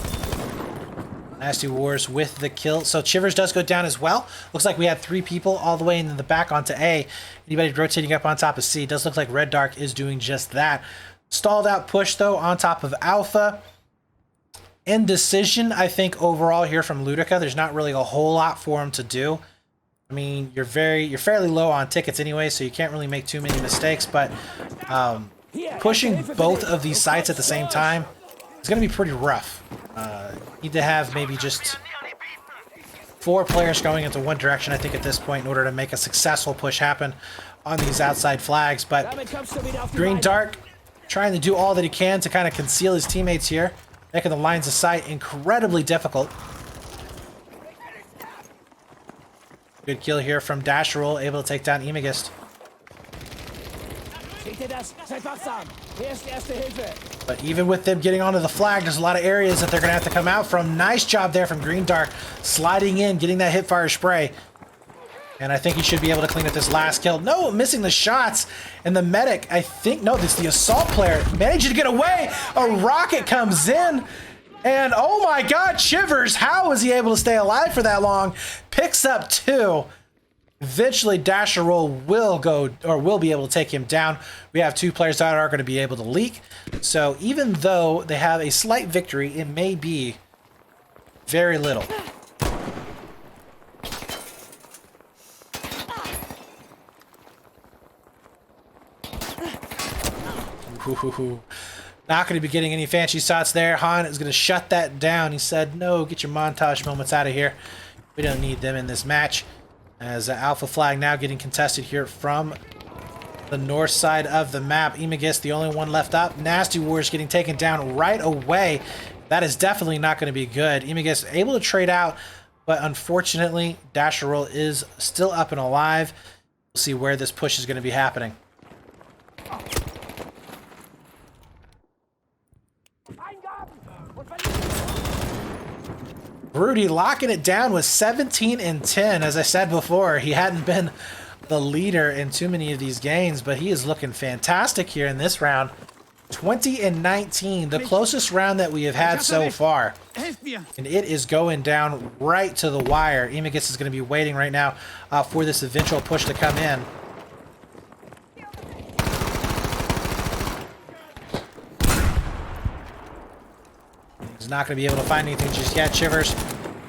Nasty Wars with the kill. So Chivers does go down as well. Looks like we had 3 people all the way in the back onto A. Anybody rotating up on top of C. Does look like Red Dark is doing just that. Stalled out push though on top of Alpha. Indecision, I think, overall here from Ludika. There's not really a whole lot for him to do. I mean, you're fairly low on tickets anyway, so you can't really make too many mistakes, but pushing both of these sites at the same time is going to be pretty rough. Need to have maybe just 4 players going into one direction, I think, at this point in order to make a successful push happen on these outside flags. But Green Dark trying to do all that he can to kind of conceal his teammates here, making the lines of sight incredibly difficult. Good kill here from Dasherol, able to take down Imagist. But even with them getting onto the flag, there's a lot of areas that they're going to have to come out from. Nice job there from Green Dark, sliding in, getting that hipfire spray. And I think he should be able to clean up this last kill. No, missing the shots. And the medic, I think, no, this is the assault player, managed to get away. A rocket comes in. And oh my God, Chivers, how was he able to stay alive for that long? Picks up 2. Eventually, Dasherol will be able to take him down. We have 2 players that are going to be able to leak. So even though they have a slight victory, it may be very little. Not going to be getting any fancy shots there. Han is going to shut that down. He said, no, get your montage moments out of here. We don't need them in this match. As Alpha flag now getting contested here from the north side of the map. Imagis, the only one left up. Nasty Wars getting taken down right away. That is definitely not going to be good. Imagis able to trade out, but unfortunately, Dasherol is still up and alive. We'll see where this push is going to be happening. Rudy locking it down with 17 and 10. As I said before, he hadn't been the leader in too many of these games, but he is looking fantastic here in this round. 20 and 19, the closest round that we have had so far. And it is going down right to the wire. Imagis is going to be waiting right now for this eventual push to come in. He's not going to be able to find anything just yet. Chivers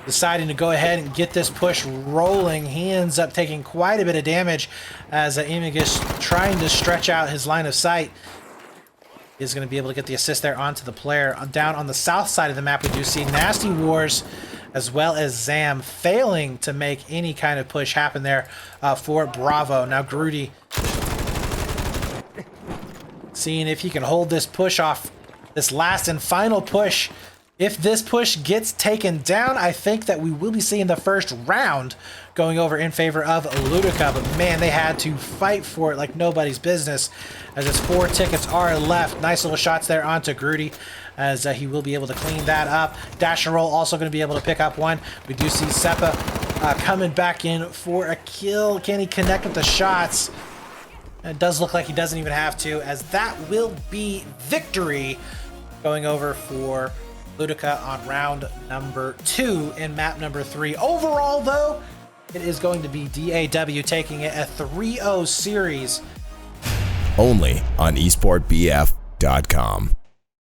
deciding to go ahead and get this push rolling. He ends up taking quite a bit of damage as Imagis trying to stretch out his line of sight. Is going to be able to get the assist there onto the player. Down on the south side of the map, we do see Nasty Wars as well as Zam failing to make any kind of push happen there for Bravo. Now Grudy seeing if he can hold this push off, this last and final push. If this push gets taken down, I think that we will be seeing the first round going over in favor of Ludika. But man, they had to fight for it like nobody's business, as his 4 tickets are left. Nice little shots there onto Grudy, as he will be able to clean that up. Dash and roll also going to be able to pick up one. We do see Seppa coming back in for a kill. Can he connect with the shots? It does look like he doesn't even have to, as that will be victory going over for Ludika on round number 2 in map number 3. Overall, though, it is going to be DAW taking it a 3-0 series. Only on esportbf.com.